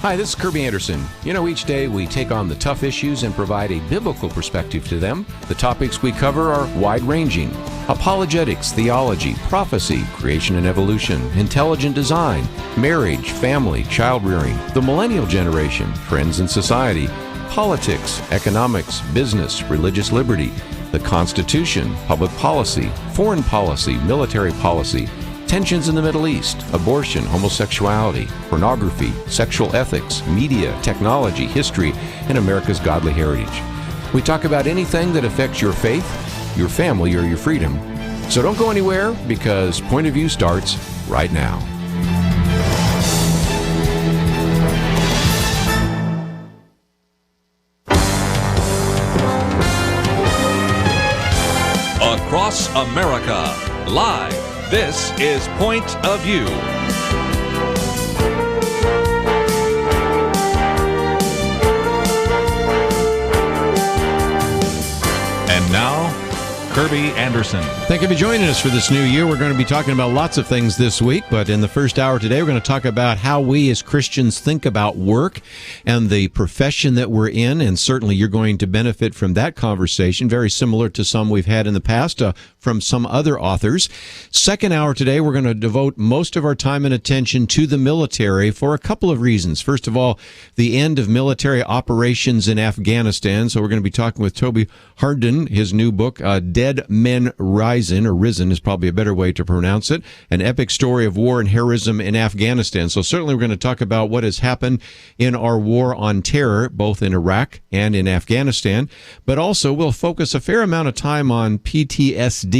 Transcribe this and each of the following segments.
Hi, this is Kerby Anderson. You know, each day we take on the tough issues and provide a biblical perspective to them. The topics we cover are wide-ranging: apologetics, theology, prophecy, creation and evolution, intelligent design, marriage, family, child-rearing, the millennial generation, trends in society, politics, economics, business, religious liberty, the Constitution, public policy, foreign policy, military policy, tensions in the Middle East, abortion, homosexuality, pornography, sexual ethics, media, technology, history, and America's godly heritage. We talk about anything that affects your faith, your family, or your freedom. So don't go anywhere, because Point of View starts right now. Across America, live. This is Point of View. And now, Kerby Anderson. Thank you for joining us for this new year. We're going to be talking about lots of things this week, but in the first hour today, we're going to talk about how we as Christians think about work and the profession that we're in, and certainly you're going to benefit from that conversation, very similar to some we've had in the past from some other authors. Second hour today, we're going to devote most of our time and attention to the military for a couple of reasons. First of all, the end of military operations in Afghanistan. So we're going to be talking with Toby Harnden, his new book, Dead Men Risen, or Risen is probably a better way to pronounce it, an epic story of war and heroism in Afghanistan. So certainly we're going to talk about what has happened in our war on terror, both in Iraq and in Afghanistan, but also we'll focus a fair amount of time on PTSD.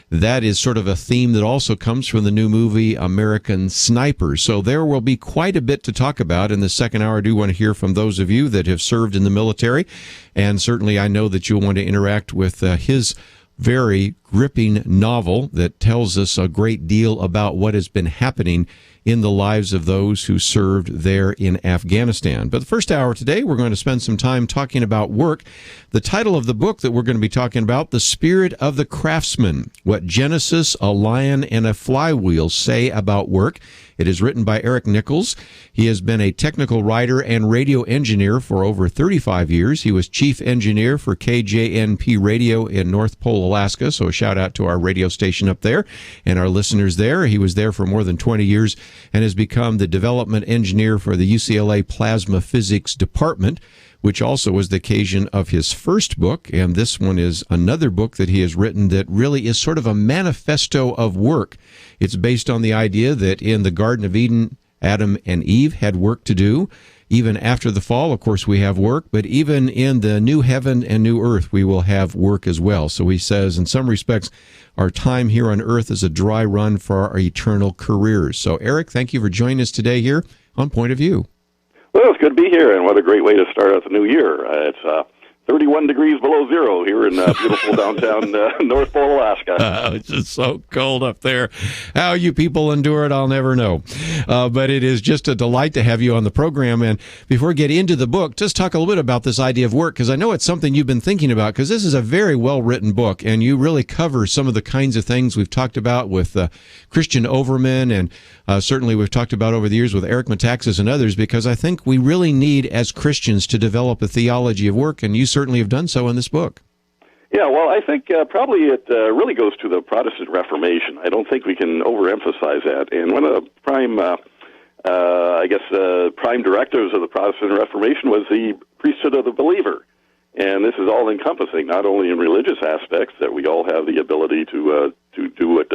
That is sort of a theme that also comes from the new movie American Sniper. So there will be quite a bit to talk about in the second hour. I do want to hear from those of you that have served in the military, and certainly I know that you'll want to interact with his very gripping novel that tells us a great deal about what has been happening in the lives of those who served there in Afghanistan. But the first hour today, we're going to spend some time talking about work. The title of the book that we're going to be talking about, The Spirit of the Craftsman, What Genesis, a Lion, and a Flywheel Say About Work. It is written by Eric Nichols. He has been a technical writer and radio engineer for over 35 years. He was chief engineer for KJNP Radio in North Pole, Alaska, so a shout out to our radio station up there and our listeners there. He was there for more than 20 years and has become the development engineer for the UCLA Plasma Physics Department, which also was the occasion of his first book. And this one is another book that he has written that really is sort of a manifesto of work. It's based on the idea that in the Garden of Eden, Adam and Eve had work to do. Even after the fall, of course, we have work, but even in the new heaven and new earth, we will have work as well. So he says, in some respects, our time here on earth is a dry run for our eternal careers. So, Eric, thank you for joining us today here on Point of View. Well, it's good to be here, and what a great way to start out the new year. It's 31 degrees below zero here in beautiful downtown North Pole, Alaska. It's just so cold up there. How you people endure it, I'll never know. But it is just a delight to have you on the program. And before we get into the book, just talk a little bit about this idea of work, because I know it's something you've been thinking about, because this is a very well-written book, and you really cover some of the kinds of things we've talked about with Christian Overman, and certainly we've talked about over the years with Eric Metaxas and others, because I think we really need, as Christians, to develop a theology of work, and you certainly have done so in this book. Yeah, well, I think probably it really goes to the Protestant Reformation. I don't think we can overemphasize that. And one of the prime, prime directives of the Protestant Reformation was the priesthood of the believer. And this is all encompassing, not only in religious aspects, that we all have the ability to do what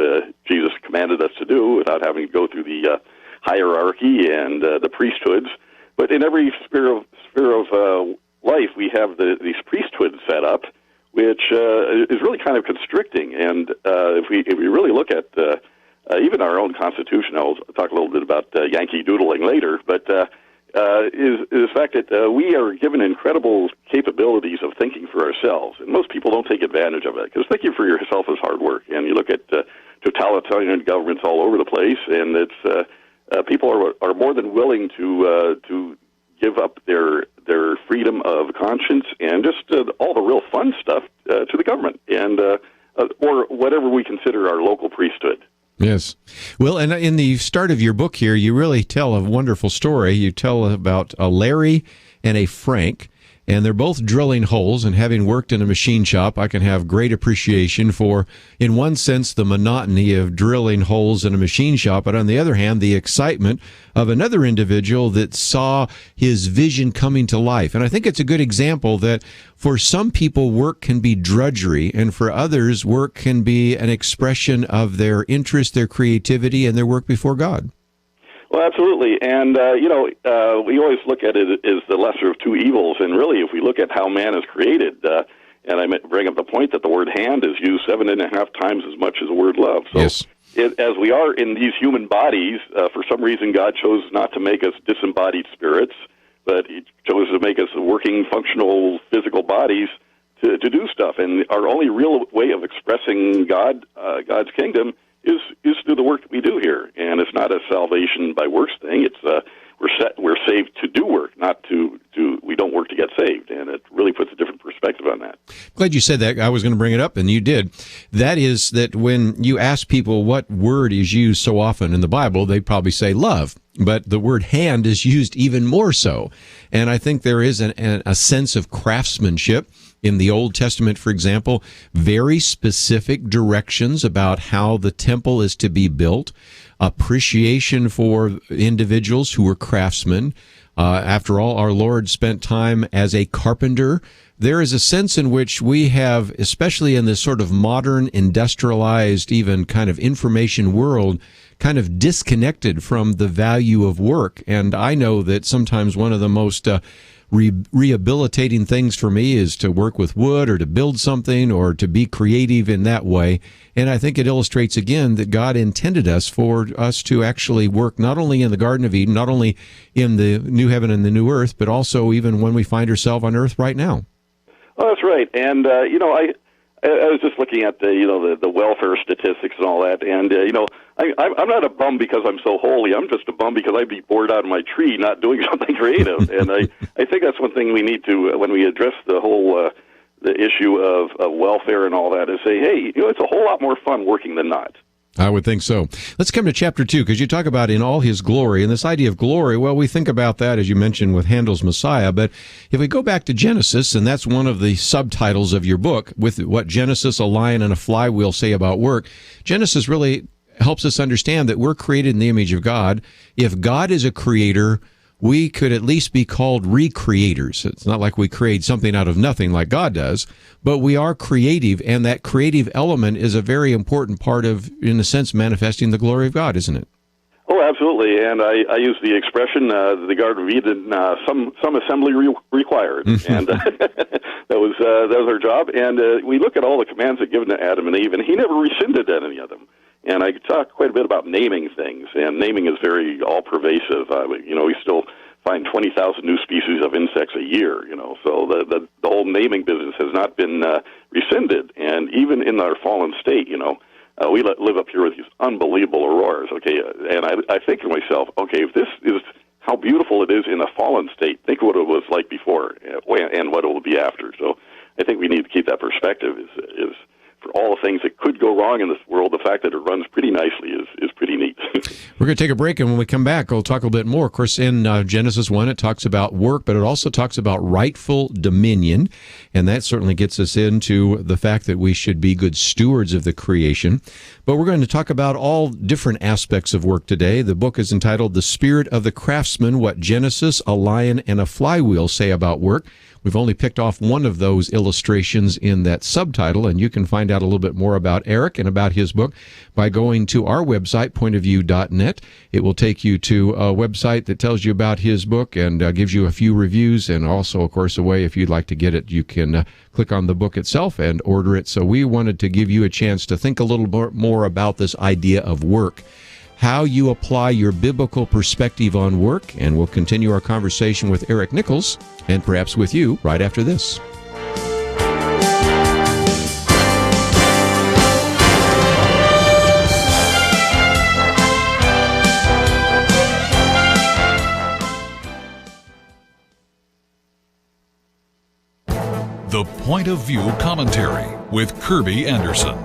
Jesus commanded us to do without having to go through the hierarchy and the priesthoods, but in every sphere of life, we have these priesthoods set up, which is really kind of constricting. And if we really look at even our own Constitution, I'll talk a little bit about Yankee doodling later, but is the fact that we are given incredible capabilities of thinking for ourselves, and most people don't take advantage of it, because thinking for yourself is hard work. And you look at totalitarian governments all over the place, and it's people are more than willing to give up their freedom of conscience and just all the real fun stuff to the government and or whatever we consider our local priesthood. Yes. Well, and in the start of your book here, you really tell a wonderful story. You tell about a Larry and a Frank, and they're both drilling holes, and having worked in a machine shop, I can have great appreciation for, in one sense, the monotony of drilling holes in a machine shop, but on the other hand, the excitement of another individual that saw his vision coming to life. And I think it's a good example that for some people, work can be drudgery, and for others, work can be an expression of their interest, their creativity, and their work before God. Well, absolutely. And, we always look at it as the lesser of two evils. And really, if we look at how man is created, and I bring up the point that the word hand is used 7.5 times as much as the word love. So yes. As we are in these human bodies, for some reason, God chose not to make us disembodied spirits, but He chose to make us working, functional, physical bodies to do stuff. And our only real way of expressing God's kingdom is through the work that we do here, and it's not a salvation by works thing. It's we're saved to do work, not to we don't work to get saved, and it really puts a different perspective on that. Glad you said that. I was going to bring it up, and you did. That is that when you ask people what word is used so often in the Bible, they probably say love, but the word hand is used even more so, and I think there is a sense of craftsmanship. In the Old Testament, for example, very specific directions about how the temple is to be built, appreciation for individuals who were craftsmen. After all, our Lord spent time as a carpenter. There is a sense in which we have, especially in this sort of modern, industrialized, even kind of information world, kind of disconnected from the value of work. And I know that sometimes one of the most rehabilitating things for me is to work with wood or to build something or to be creative in that way. And I think it illustrates again that God intended us to actually work not only in the Garden of Eden, not only in the new heaven and the new earth, but also even when we find ourselves on earth right now. Oh, that's right. And, I was just looking at the welfare statistics and all that, and I'm not a bum because I'm so holy. I'm just a bum because I'd be bored out of my tree not doing something creative. And I think that's one thing we need to, when we address the whole the issue of welfare and all that, is say, hey, it's a whole lot more fun working than not. I would think so. Let's come to chapter 2, because you talk about in all his glory, and this idea of glory, well, we think about that, as you mentioned, with Handel's Messiah, but if we go back to Genesis, and that's one of the subtitles of your book, with what Genesis, a lion, and a flywheel say about work, Genesis really helps us understand that we're created in the image of God. If God is a creator, we could at least be called recreators. It's not like we create something out of nothing like God does, but we are creative, and that creative element is a very important part of, in a sense, manifesting the glory of God, isn't it? Oh, absolutely. And I use the expression, the Garden of Eden, some assembly required. And that was our job. And we look at all the commands that given to Adam and Eve, and he never rescinded any of them. And I talk quite a bit about naming things, and naming is very all-pervasive. We still find 20,000 new species of insects a year, so the whole naming business has not been rescinded. And even in our fallen state, we live up here with these unbelievable auroras, okay? And I think to myself, okay, if this is how beautiful it is in a fallen state, think what it was like before and what it will be after. So I think we need to keep that perspective is for all the things that could go wrong in this world, the fact that it runs pretty nicely is pretty neat. We're going to take a break, and when we come back, we'll talk a little bit more. Of course, in Genesis 1, it talks about work, but it also talks about rightful dominion, and that certainly gets us into the fact that we should be good stewards of the creation. But we're going to talk about all different aspects of work today. The book is entitled The Spirit of the Craftsman, What Genesis, a Lion, and a Flywheel Say About Work. We've only picked off one of those illustrations in that subtitle, and you can find out a little bit more about Eric and about his book by going to our website, pointofview.net. It will take you to a website that tells you about his book and gives you a few reviews, and also, of course, a way, if you'd like to get it, you can click on the book itself and order it. So we wanted to give you a chance to think a little more about this idea of work, how you apply your biblical perspective on work, and we'll continue our conversation with Eric Nichols, and perhaps with you, right after this. The Point of View Commentary with Kerby Anderson.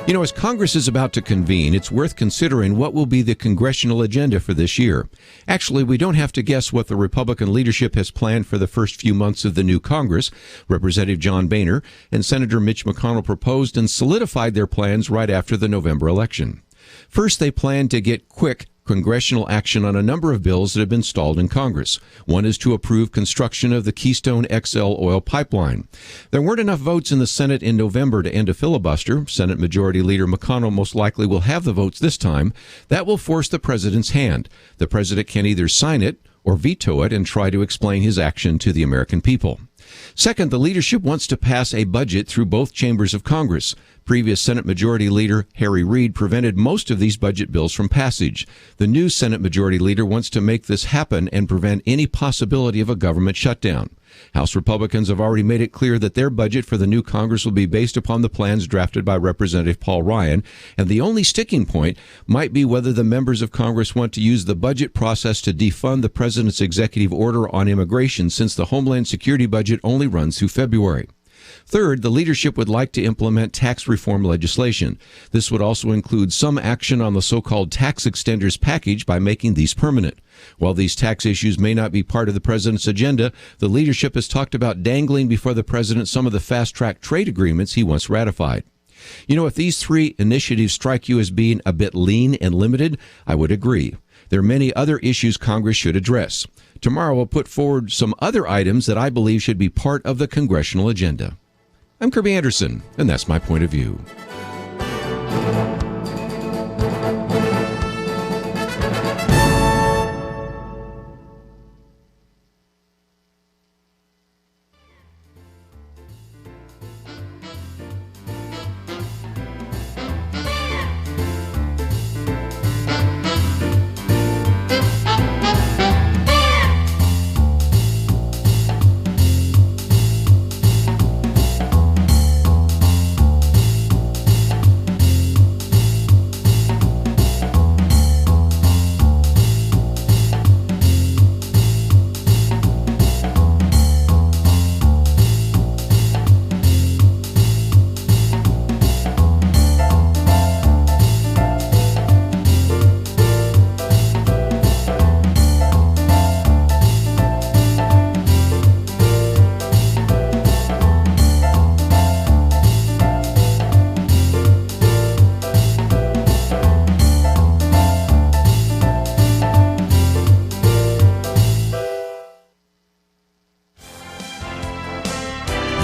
You know, as Congress is about to convene, it's worth considering what will be the congressional agenda for this year. Actually, we don't have to guess what the Republican leadership has planned for the first few months of the new Congress. Representative John Boehner and Senator Mitch McConnell proposed and solidified their plans right after the November election. First, they plan to get quick congressional action on a number of bills that have been stalled in Congress. One is to approve construction of the Keystone XL oil pipeline. There weren't enough votes in the Senate in November to end a filibuster. Senate Majority Leader McConnell most likely will have the votes this time. That will force the president's hand. The president can either sign it or veto it and try to explain his action to the American people. Second, the leadership wants to pass a budget through both chambers of Congress. Previous Senate Majority Leader Harry Reid prevented most of these budget bills from passage. The new Senate Majority Leader wants to make this happen and prevent any possibility of a government shutdown. House Republicans have already made it clear that their budget for the new Congress will be based upon the plans drafted by Representative Paul Ryan, and the only sticking point might be whether the members of Congress want to use the budget process to defund the president's executive order on immigration, since the Homeland Security budget only runs through February. Third, the leadership would like to implement tax reform legislation. This would also include some action on the so-called tax extenders package by making these permanent. While these tax issues may not be part of the president's agenda, the leadership has talked about dangling before the president some of the fast-track trade agreements he wants ratified. You know, if these three initiatives strike you as being a bit lean and limited, I would agree. There are many other issues Congress should address. Tomorrow we'll put forward some other items that I believe should be part of the congressional agenda. I'm Kerby Anderson, and that's my point of view.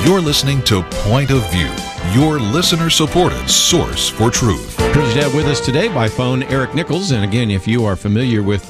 You're listening to Point of View, your listener-supported source for truth. Privileged to have with us today by phone Eric Nichols. And again, if you are familiar with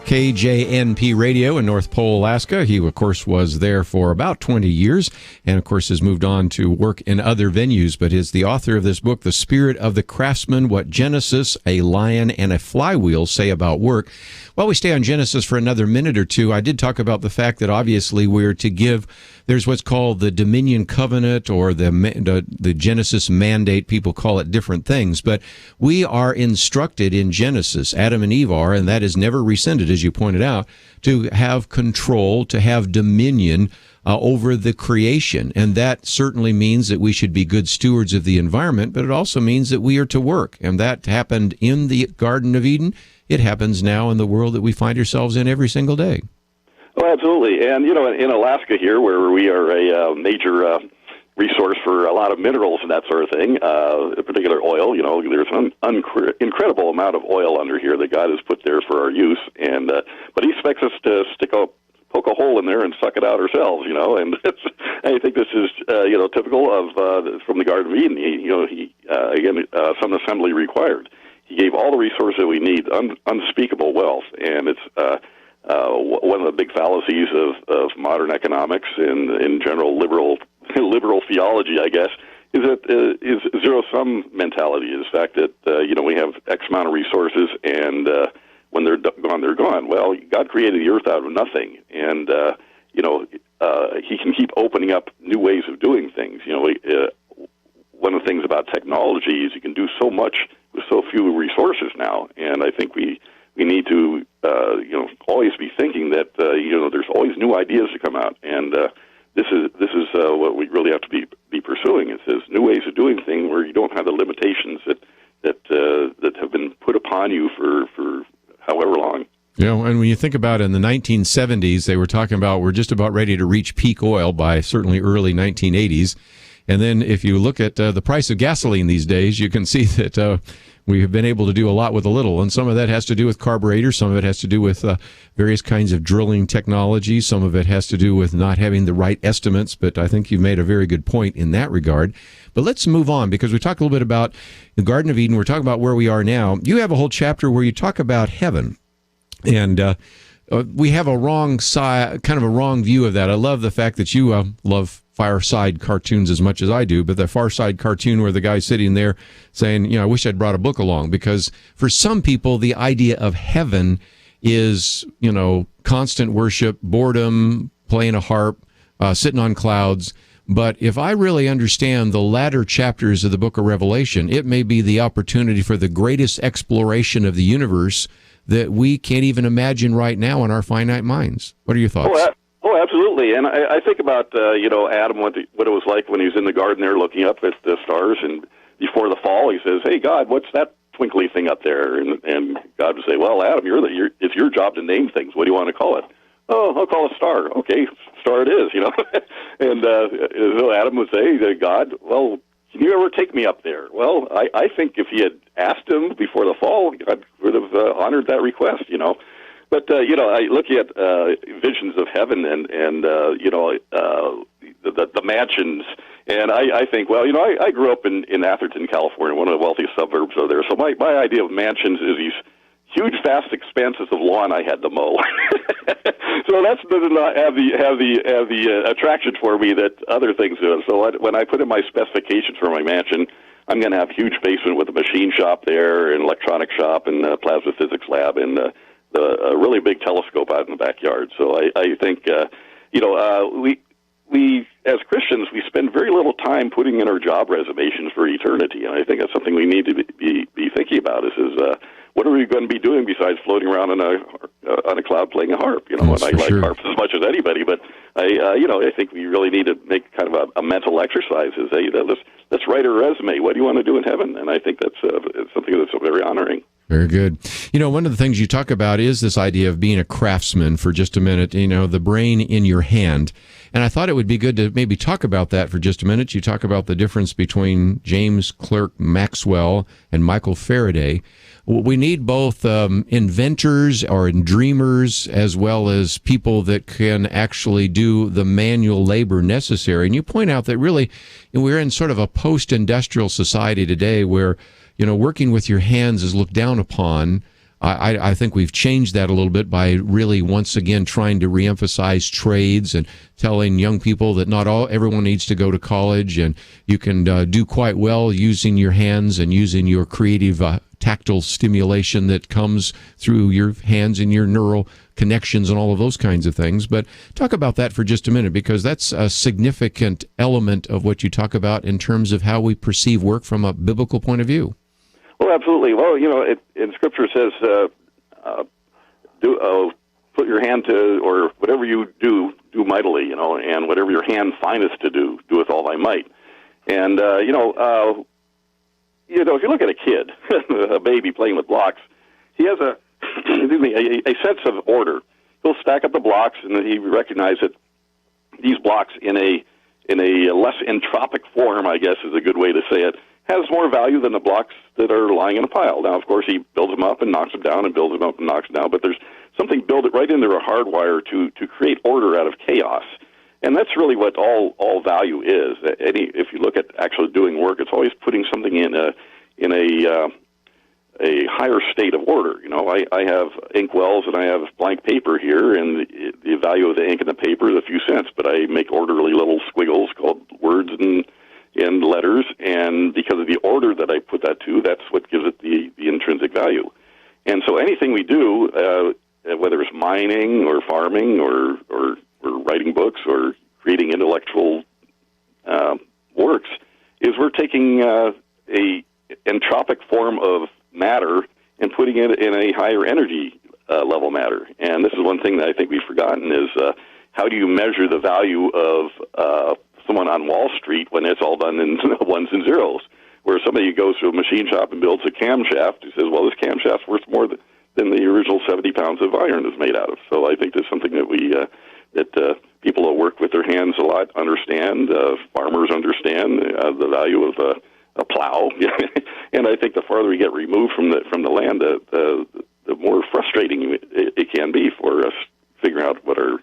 KJNP Radio in North Pole, Alaska, he, of course, was there for about 20 years and, of course, has moved on to work in other venues, but is the author of this book, The Spirit of the Craftsman, What Genesis, a Lion, and a Flywheel Say About Work. While we stay on Genesis for another minute or two, I did talk about the fact that obviously we're to give, there's what's called the Dominion Covenant or the Genesis Mandate. People call it different things, but we are instructed in Genesis, Adam and Eve are, and that is never rescinded, as you pointed out, to have control, to have dominion over the creation. And that certainly means that we should be good stewards of the environment, but it also means that we are to work. And that happened in the Garden of Eden. It happens now in the world that we find ourselves in every single day. Oh, absolutely. And, you know, in Alaska here, where we are a major resource for a lot of minerals and that sort of thing, in particular oil, you know, there's an incredible amount of oil under here that God has put there for our use. And but he expects us to poke a hole in there and suck it out ourselves, you know. And I think this is, you know, typical of from the Garden of Eden. He again, some assembly required. He gave all the resources that we need, unspeakable wealth, and it's one of the big fallacies of modern economics and in general liberal theology, I guess, is that is zero-sum mentality. Is the fact that you know, we have X amount of resources, and when they're gone, they're gone. Well, God created the earth out of nothing, and you know, He can keep opening up new ways of doing things. You know, one of the things about technology is you can do so much with so few resources now, and I think we need to you know, always be thinking that you know, there's always new ideas to come out, and this is what we really have to be pursuing. It says new ways of doing things where you don't have the limitations that have been put upon you for however long. You know, and when you think about it, in the 1970s, they were talking about we're just about ready to reach peak oil by certainly early 1980s. And then if you look at the price of gasoline these days, you can see that we have been able to do a lot with a little. And some of that has to do with carburetors. Some of it has to do with various kinds of drilling technology. Some of it has to do with not having the right estimates. But I think you've made a very good point in that regard. But let's move on, because we talked a little bit about the Garden of Eden. We're talking about where we are now. You have a whole chapter where you talk about heaven. And we have a wrong side, kind of a wrong view of that. I love the fact that you love Fireside cartoons as much as I do, but the Far Side cartoon where the guy's sitting there saying, you know, I wish I'd brought a book along, because for some people, the idea of heaven is, you know, constant worship, boredom, playing a harp, sitting on clouds. But if I really understand the latter chapters of the book of Revelation, it may be the opportunity for the greatest exploration of the universe that we can't even imagine right now in our finite minds. What are your thoughts? Oh, absolutely. And I think about, Adam, what it was like when he was in the garden there looking up at the stars, and before the fall, he says, hey, God, what's that twinkly thing up there? And God would say, well, Adam, it's your job to name things. What do you want to call it? Oh, I'll call it star. Okay, star it is, And so Adam would say to God, well, can you ever take me up there? Well, I think if he had asked him before the fall, God would have honored that request, But, I look at visions of heaven and the mansions, and I think, well, I grew up in Atherton, California, one of the wealthiest suburbs of there. So my idea of mansions is these huge, vast expanses of lawn I had to mow. So that does not have the attraction for me that other things do. So when I put in my specifications for my mansion, I'm going to have a huge basement with a machine shop there, an electronic shop, and a plasma physics lab, and a really big telescope out in the backyard. So I think, we as Christians, we spend very little time putting in our job reservations for eternity, and I think that's something we need to be thinking about. Is what are we going to be doing besides floating around on a cloud playing a harp? And I like harps as much as anybody, but I think we really need to make kind of a mental exercise. Is let's write a resume. What do you want to do in heaven? And I think that's something that's very honoring. Very good. One of the things you talk about is this idea of being a craftsman for just a minute, the brain in your hand. And I thought it would be good to maybe talk about that for just a minute. You talk about the difference between James Clerk Maxwell and Michael Faraday. We need both inventors or dreamers as well as people that can actually do the manual labor necessary. And you point out that really we're in sort of a post-industrial society today where working with your hands is looked down upon. I think we've changed that a little bit by really once again trying to reemphasize trades and telling young people that not everyone needs to go to college, and you can do quite well using your hands and using your creative tactile stimulation that comes through your hands and your neural connections and all of those kinds of things. But talk about that for just a minute, because that's a significant element of what you talk about in terms of how we perceive work from a biblical point of view. Well, absolutely. Well, in Scripture says, put your hand to, or whatever you do mightily, and whatever your hand findeth to do, doeth all thy might. And, if you look at a kid, a baby playing with blocks, he has a sense of order. He'll stack up the blocks, and he recognizes that these blocks in a less entropic form, I guess is a good way to say it, has more value than the blocks that are lying in a pile. Now, of course, he builds them up and knocks them down and builds them up and knocks them down, but there's something built right into a hardwire to create order out of chaos. And that's really what all value is. If you look at actually doing work, it's always putting something in a higher state of order. I have ink wells and I have blank paper here, and the value of the ink and the paper is a few cents, but I make orderly little squiggles called words and letters, and because of the order that I put that to, that's what gives it the intrinsic value. And so anything we do, whether it's mining or farming or writing books or creating intellectual works, is we're taking a entropic form of matter and putting it in a higher energy level matter. And this is one thing that I think we've forgotten is how do you measure the value of someone on Wall Street when it's all done in ones and zeros? Where somebody goes to a machine shop and builds a camshaft, he says, well, this camshaft's worth more than the original 70 pounds of iron is made out of. So I think that's something that people that work with their hands a lot understand. Farmers understand the value of a plow, and I think the farther we get removed from the land, the more frustrating it can be for us figuring out what our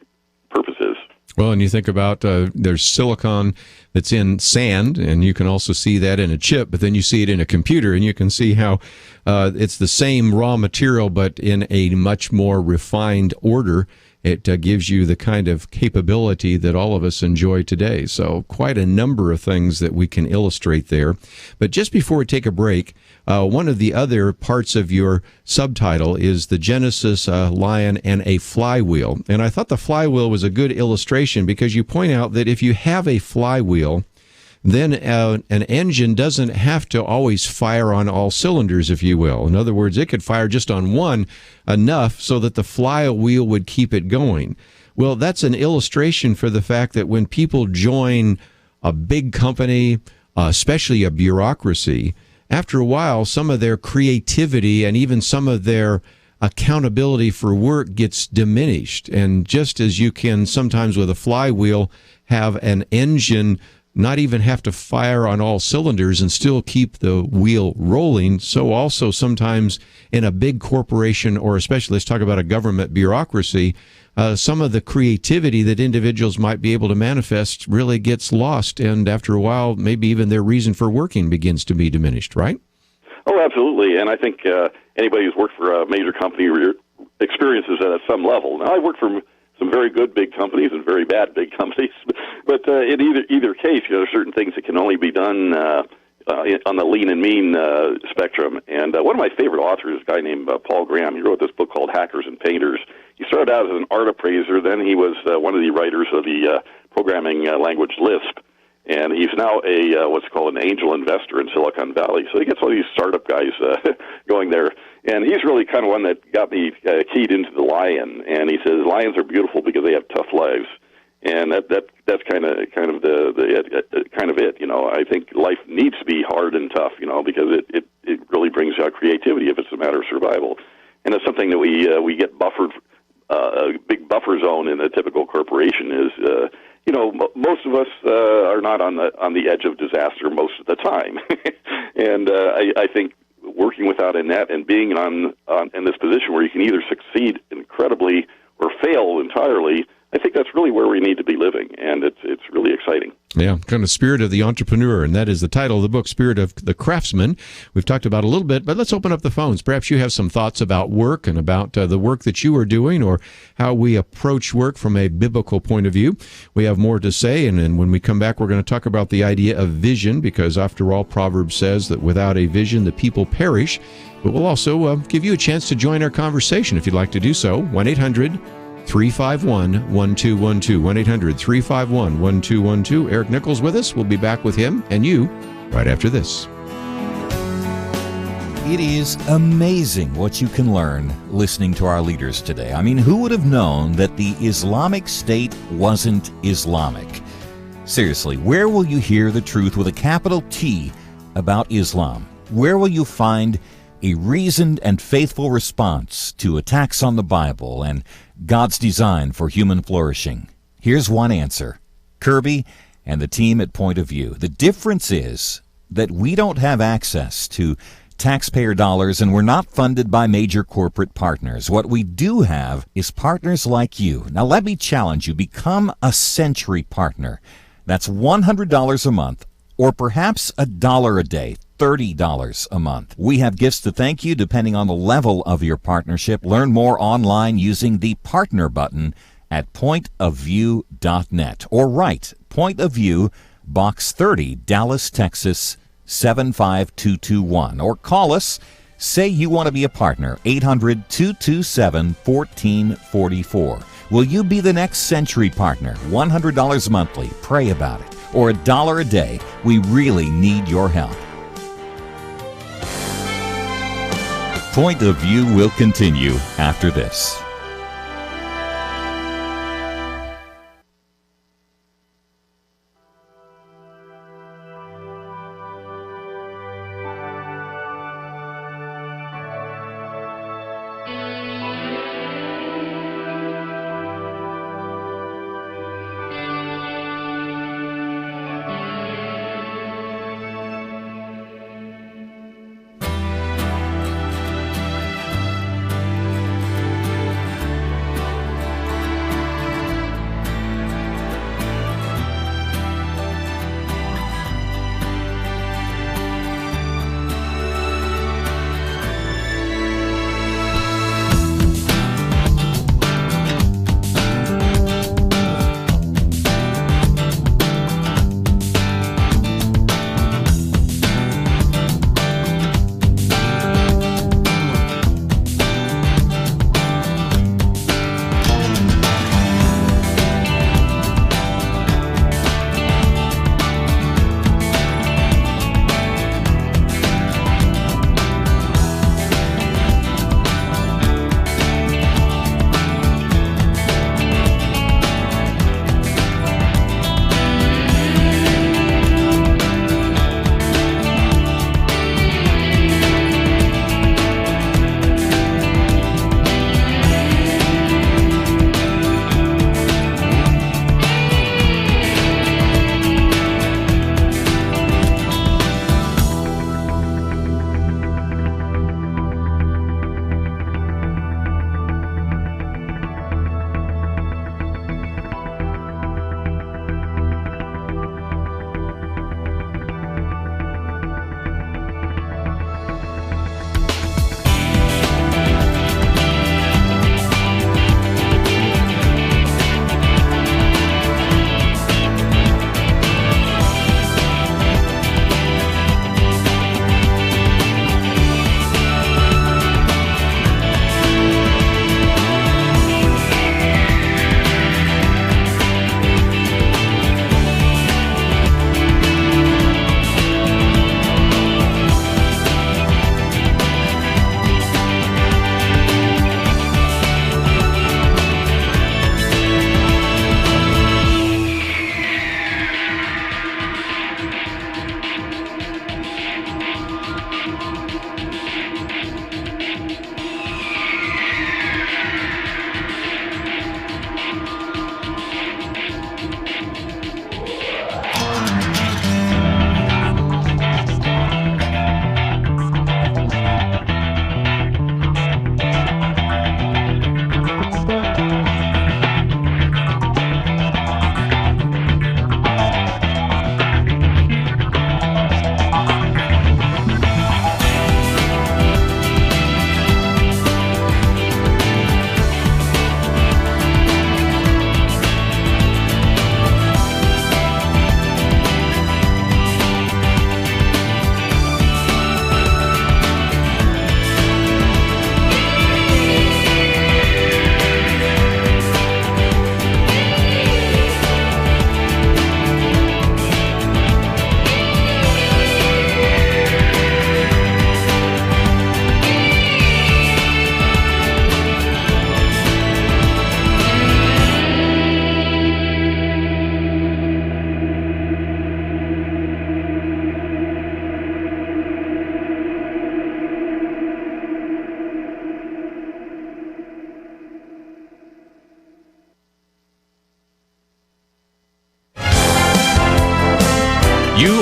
purpose is. Well, and you think about there's silicon that's in sand, and you can also see that in a chip, but then you see it in a computer, and you can see how it's the same raw material, but in a much more refined order. It gives you the kind of capability that all of us enjoy today. So quite a number of things that we can illustrate there. But just before we take a break, one of the other parts of your subtitle is the Genesis lion and a flywheel. And I thought the flywheel was a good illustration because you point out that if you have a flywheel, then an engine doesn't have to always fire on all cylinders, if you will. In other words, it could fire just on one enough so that the flywheel would keep it going. Well, that's an illustration for the fact that when people join a big company, especially a bureaucracy, after a while, some of their creativity and even some of their accountability for work gets diminished. And just as you can sometimes with a flywheel have an engine not even have to fire on all cylinders and still keep the wheel rolling, so also sometimes in a big corporation, or especially let's talk about a government bureaucracy, some of the creativity that individuals might be able to manifest really gets lost, and after a while, maybe even their reason for working begins to be diminished, right? Oh, absolutely, and I think anybody who's worked for a major company experiences that at some level. Now, I worked for some very good big companies and very bad big companies, but in either case, there are certain things that can only be done on the lean and mean spectrum. And one of my favorite authors is a guy named Paul Graham. He wrote this book called Hackers and Painters. He started out as an art appraiser, then he was one of the writers of the programming language Lisp, and he's now a what's called an angel investor in Silicon Valley. So he gets all these startup guys going there. And he's really kind of one that got me keyed into the lion. And he says lions are beautiful because they have tough lives, and that's kind of it. You know, I think life needs to be hard and tough. You know, because it really brings out creativity if it's a matter of survival, and it's something that we get buffered. A big buffer zone in a typical corporation is. Most of us are not on the edge of disaster most of the time, and I think working without a net and being in this position where you can either succeed incredibly or fail entirely, I think that's really where we need to be living, and it's really exciting. Yeah, kind of spirit of the entrepreneur, and that is the title of the book, Spirit of the Craftsman. We've talked about a little bit, but let's open up the phones. Perhaps you have some thoughts about work and about the work that you are doing or how we approach work from a biblical point of view. We have more to say, and when we come back, we're going to talk about the idea of vision, because after all, Proverbs says that without a vision, the people perish. But we'll also give you a chance to join our conversation if you'd like to do so. 1-800-351-1212. 1-800-351-1212. Eric Nichols with us. We'll be back with him and you right after this. It is amazing what you can learn listening to our leaders today. I mean, who would have known that the Islamic State wasn't Islamic? Seriously, where will you hear the truth with a capital T about Islam? Where will you find a reasoned and faithful response to attacks on the Bible and God's design for human flourishing? Here's one answer. Kerby and the team at Point of View. The difference is that we don't have access to taxpayer dollars and we're not funded by major corporate partners. What we do have is partners like you. Now let me challenge you. Become a Century partner. That's $100 a month, or perhaps $1 a day. $30 a month. We have gifts to thank you depending on the level of your partnership. Learn more online using the partner button at pointofview.net or write Point of View, Box 30, Dallas, Texas 75221, or call us. Say you want to be a partner. 800-227-1444. Will you be the next Century partner? $100 monthly. Pray about it. Or $1 a day. We really need your help. Point of View will continue after this.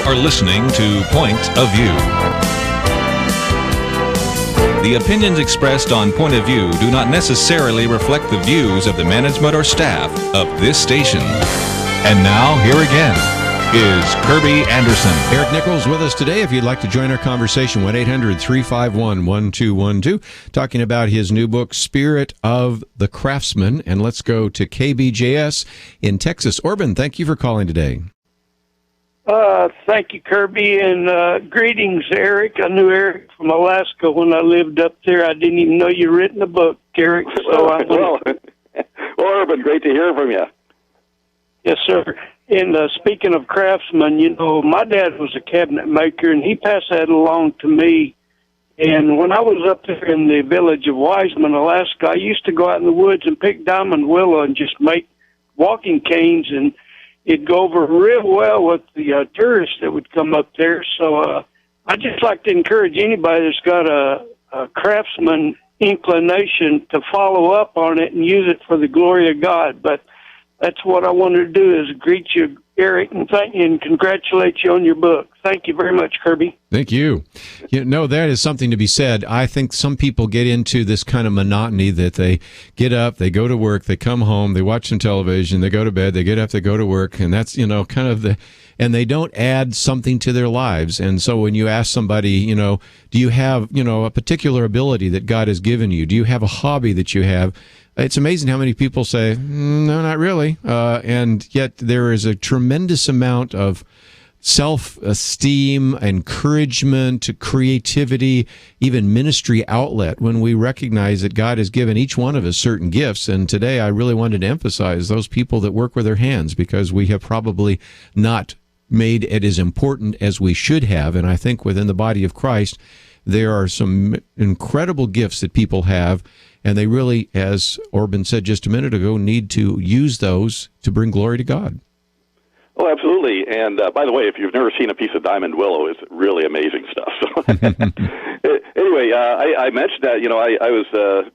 are listening to Point of View. The opinions expressed on Point of View do not necessarily reflect the views of the management or staff of this station. And now, here again is Kerby Anderson. Eric Nichols with us today. If you'd like to join our conversation, 1-800-351-1212, talking about his new book, Spirit of the Craftsman. And let's go to KBJS in Texas. Orban, thank you for calling today. Thank you, Kerby, and greetings, Eric. I knew Eric from Alaska when I lived up there. I didn't even know you'd written a book, Eric. So well, Urban, great to hear from you. Yes, sir. And speaking of Craftsman, you know, my dad was a cabinet maker, and he passed that along to me. And when I was up there in the village of Wiseman, Alaska, I used to go out in the woods and pick diamond willow and just make walking canes, and it'd go over real well with the tourists that would come up there. So I'd just like to encourage anybody that's got a Craftsman inclination to follow up on it and use it for the glory of God. But that's what I wanted to do, is greet you, Eric, and thank you and congratulate you on your book. Thank you very much, Kerby. Thank you. You know, that is something to be said. I think some people get into this kind of monotony that they get up, they go to work, they come home, they watch some television, they go to bed, they get up, they go to work, and that's, you know, kind of and they don't add something to their lives. And so when you ask somebody, you know, do you have, you know, a particular ability that God has given you? Do you have a hobby that you have? It's amazing how many people say, no, not really. And yet there is a tremendous amount of self-esteem, encouragement, creativity, even ministry outlet when we recognize that God has given each one of us certain gifts. And today I really wanted to emphasize those people that work with their hands, because we have probably not made it as important as we should have. And I think within the body of Christ, there are some incredible gifts that people have, and they really, as Orban said just a minute ago, need to use those to bring glory to God. Oh, absolutely. And by the way, if you've never seen a piece of diamond willow, it's really amazing stuff. So, anyway, I mentioned that, you know, I was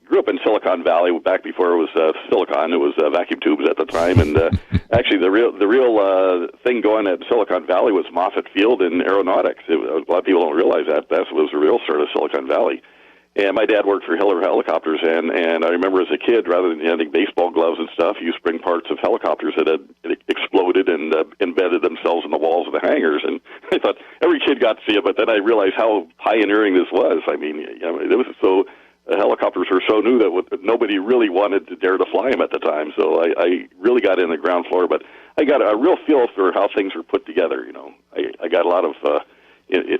grew up in Silicon Valley back before it was silicon. It was vacuum tubes at the time. And actually, the real thing going at Silicon Valley was Moffett Field in aeronautics. A lot of people don't realize that. That was the real sort of Silicon Valley. And my dad worked for Hiller Helicopters, and I remember as a kid, rather than having baseball gloves and stuff, he used to bring parts of helicopters that had exploded and embedded themselves in the walls of the hangars. And I thought every kid got to see it, but then I realized how pioneering this was. I mean, you know, it was so helicopters were so new that nobody really wanted to dare to fly them at the time. So I really got in the ground floor, but I got a real feel for how things were put together. You know, I got a lot of you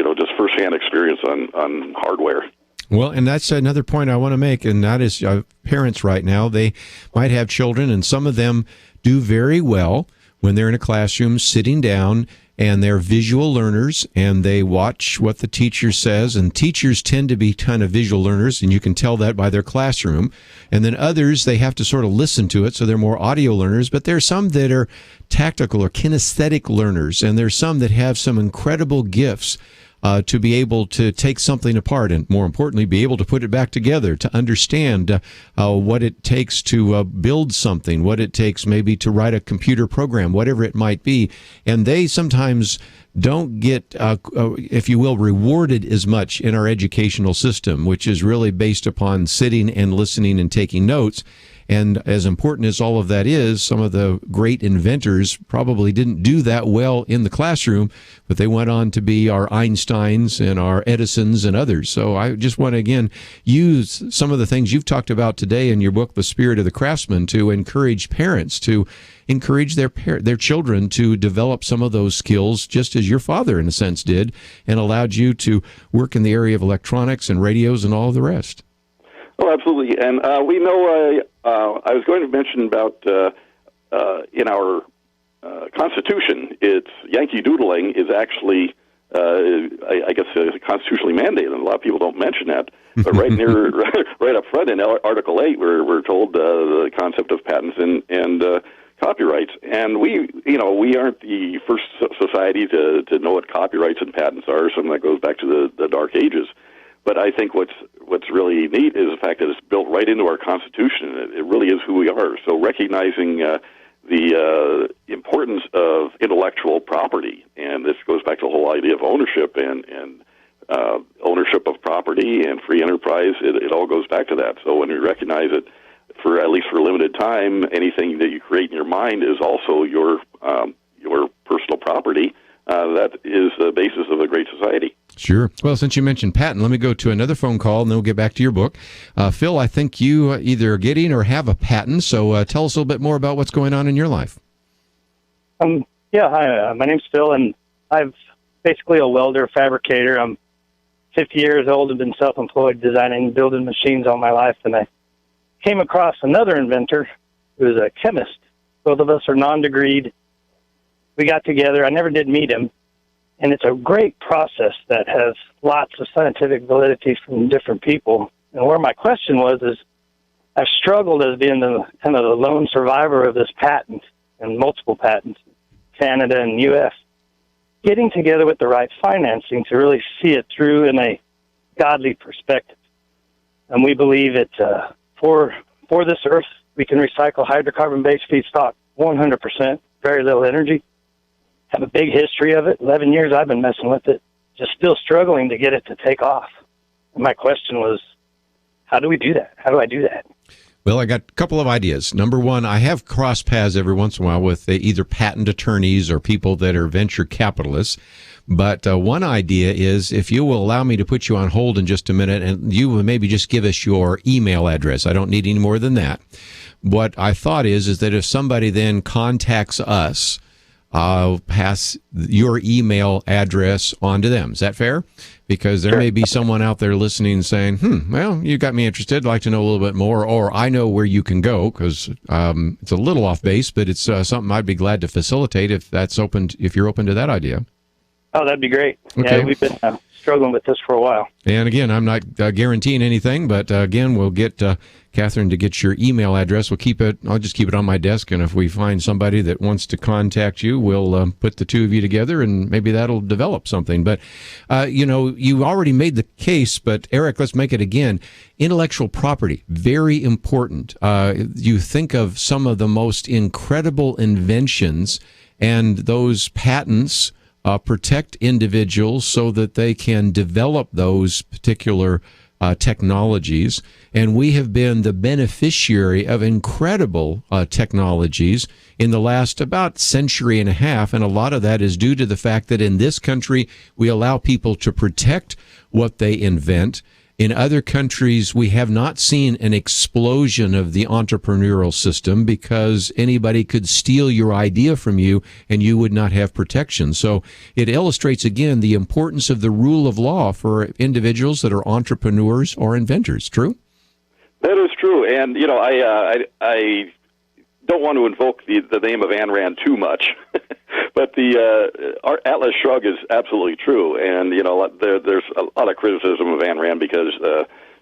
know, just firsthand experience on hardware. Well, and that's another point I want to make, and that is parents right now, they might have children, and some of them do very well when they're in a classroom sitting down, and they're visual learners, and they watch what the teacher says, and teachers tend to be kind of visual learners, and you can tell that by their classroom. And then others, they have to sort of listen to it, so they're more audio learners, but there's some that are tactical or kinesthetic learners, and there's some that have some incredible gifts to be able to take something apart and, more importantly, be able to put it back together, to understand what it takes to build something, what it takes maybe to write a computer program, whatever it might be. And they sometimes don't get, if you will, rewarded as much in our educational system, which is really based upon sitting and listening and taking notes. And as important as all of that is, some of the great inventors probably didn't do that well in the classroom, but they went on to be our Einsteins and our Edisons and others. So I just want to, again, use some of the things you've talked about today in your book, The Spirit of the Craftsman, to encourage parents to encourage their children to develop some of those skills, just as your father, in a sense, did, and allowed you to work in the area of electronics and radios and all of the rest. Oh, absolutely. And we know, I was going to mention about in our Constitution, it's Yankee Doodling is actually, I guess, constitutionally mandated, and a lot of people don't mention that. But right near, right up front in Article 8, we're told the concept of patents and copyrights. And we aren't the first society to know what copyrights and patents are. Something that goes back to the Dark Ages. But I think what's really neat is the fact that it's built right into our Constitution. It really is who we are. So recognizing the importance of intellectual property, and this goes back to the whole idea of ownership and ownership of property and free enterprise. It all goes back to that. So when we recognize it, for at least for a limited time, anything that you create in your mind is also your personal property. That is the basis of a great society. Sure. Well, since you mentioned patent, let me go to another phone call, and then we'll get back to your book. Phil, I think you either are getting or have a patent, so tell us a little bit more about what's going on in your life. Hi, my name's Phil, and I'm basically a welder, fabricator. I'm 50 years old and been self-employed designing, building machines all my life, and I came across another inventor who is a chemist. Both of us are non-degreed. We got together. I never did meet him. And it's a great process that has lots of scientific validity from different people. And where my question was is, I've struggled as being the kind of the lone survivor of this patent and multiple patents, Canada and U.S., getting together with the right financing to really see it through in a godly perspective. And we believe it for this earth, we can recycle hydrocarbon-based feedstock 100%, very little energy. Have a big history of it. 11 years I've been messing with it, just still struggling to get it to take off. And my question was, how do we do that? How do I do that? Well, I got a couple of ideas. Number one, I have crossed paths every once in a while with either patent attorneys or people that are venture capitalists. But one idea is, if you will allow me to put you on hold in just a minute, and you will maybe just give us your email address. I don't need any more than that. What I thought is that if somebody then contacts us, I'll pass your email address on to them. Is that fair? Because there may be someone out there listening saying, well, you got me interested. I'd like to know a little bit more, or I know where you can go, because it's a little off base, but it's something I'd be glad to facilitate if you're open to that idea. Oh, that'd be great. Okay. Yeah, we've been struggling with this for a while. And again, I'm not guaranteeing anything, but again, we'll get Catherine to get your email address. I'll just keep it on my desk, and if we find somebody that wants to contact you, we'll put the two of you together, and maybe that'll develop something. But, you already made the case, but Eric, let's make it again. Intellectual property, very important. You think of some of the most incredible inventions, and those patents protect individuals so that they can develop those particular technologies. And we have been the beneficiary of incredible technologies in the last about century and a half. And a lot of that is due to the fact that in this country, we allow people to protect what they invent. In other countries, we have not seen an explosion of the entrepreneurial system because anybody could steal your idea from you and you would not have protection. So it illustrates, again, the importance of the rule of law for individuals that are entrepreneurs or inventors. True? That is true. And, I don't want to invoke the name of Ayn Rand too much, but our Atlas Shrugged is absolutely true. And there's a lot of criticism of Ayn Rand because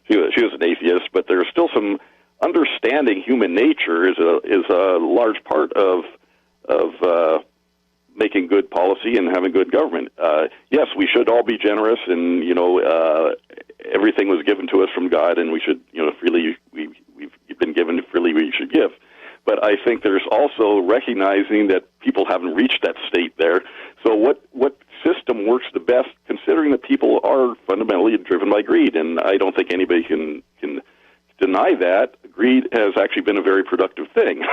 she was an atheist, but there's still some understanding human nature is a large part of making good policy and having good government. Yes, we should all be generous, and everything was given to us from God, and we should freely we've been given freely we should give. But I think there's also recognizing that people haven't reached that state there. So what system works the best, considering that people are fundamentally driven by greed? And I don't think anybody can deny that. Greed has actually been a very productive thing.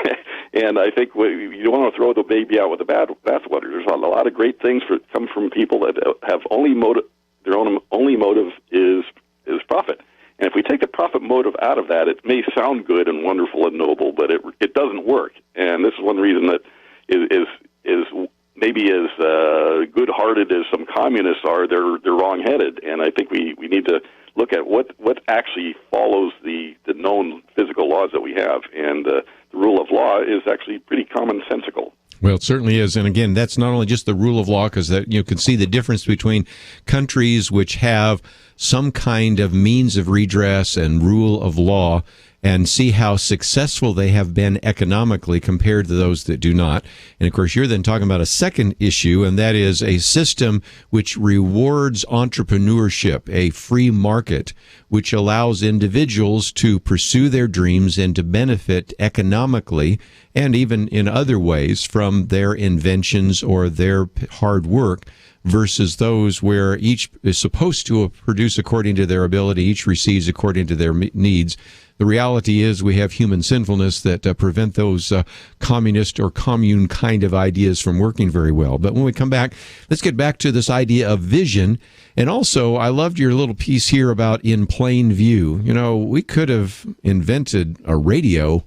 And I think you don't want to throw the baby out with the bathwater. There's a lot of great things come from people that have their only motive is profit. And if we take the profit motive out of that, it may sound good and wonderful and noble, but it doesn't work. And this is one reason that is maybe as good-hearted as some communists are. They're wrong-headed. And I think we need to look at what actually follows the known physical laws that we have. And the rule of law is actually pretty commonsensical. Well, it certainly is. And again, that's not only just the rule of law, because you can see the difference between countries which have some kind of means of redress and rule of law, and see how successful they have been economically compared to those that do not. And of course, you're then talking about a second issue, and that is a system which rewards entrepreneurship, a free market, which allows individuals to pursue their dreams and to benefit economically and even in other ways from their inventions or their hard work, versus those where each is supposed to produce according to their ability, each receives according to their needs. The reality is we have human sinfulness that prevent those communist or commune kind of ideas from working very well. But when we come back, let's get back to this idea of vision. And also, I loved your little piece here about in plain view. You know, we could have invented a radio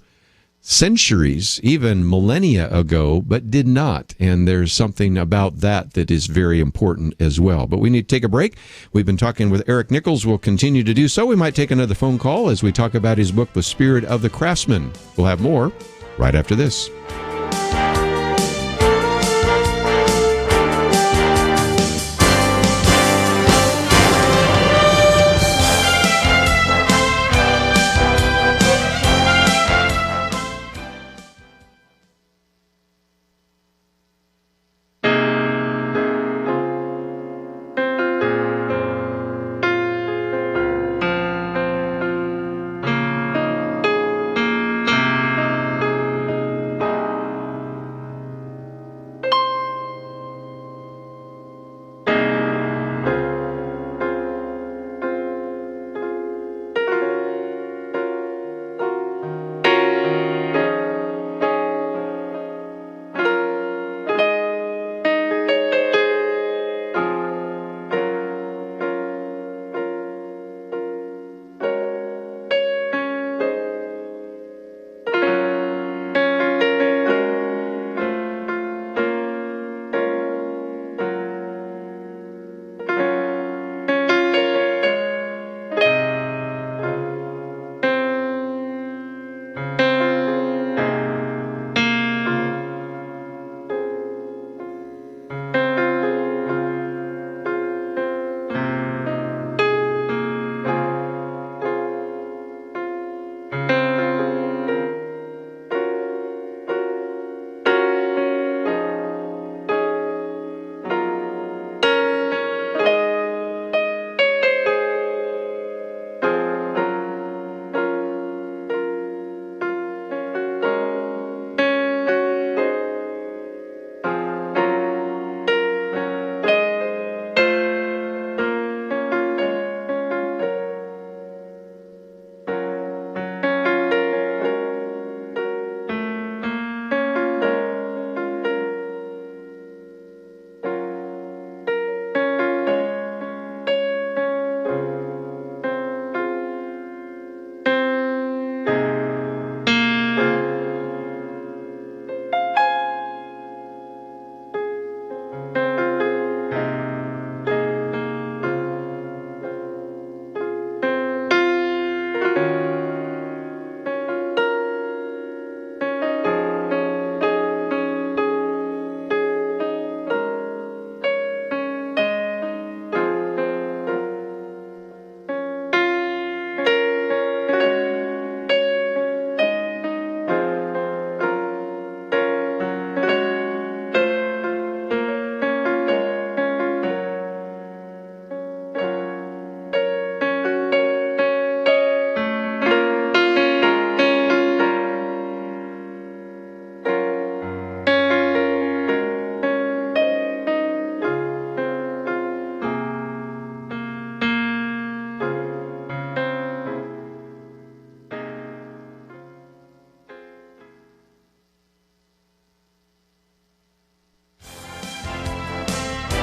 centuries, even millennia ago, but did not. And there's something about that that is very important as well. But we need to take a break. We've been talking with Eric Nichols. We'll continue to do so. We might take another phone call as we talk about his book, The Spirit of the Craftsman. We'll have more right after this.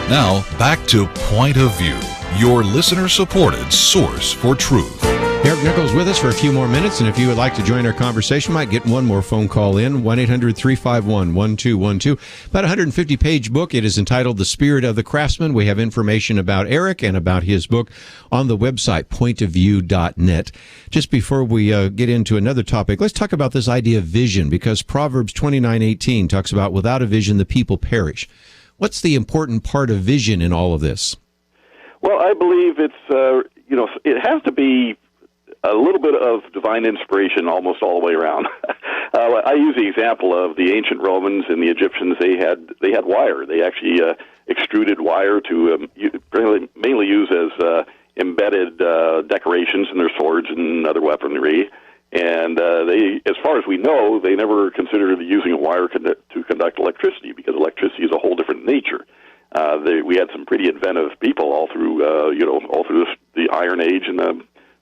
Now, back to Point of View, your listener-supported source for truth. Eric Nichols with us for a few more minutes, and if you would like to join our conversation, might get one more phone call in, 1-800-351-1212. About a 150-page book. It is entitled The Spirit of the Craftsman. We have information about Eric and about his book on the website, pointofview.net. Just before we get into another topic, let's talk about this idea of vision, because Proverbs 29:18 talks about, without a vision, the people perish. What's the important part of vision in all of this? Well, I believe it's it has to be a little bit of divine inspiration almost all the way around. I use the example of the ancient Romans and the Egyptians. They had wire. They actually extruded wire to mainly use as embedded decorations in their swords and other weaponry. And they, as far as we know, they never considered using a wire to conduct electricity, because electricity is a whole different nature. We had some pretty inventive people all through the Iron Age and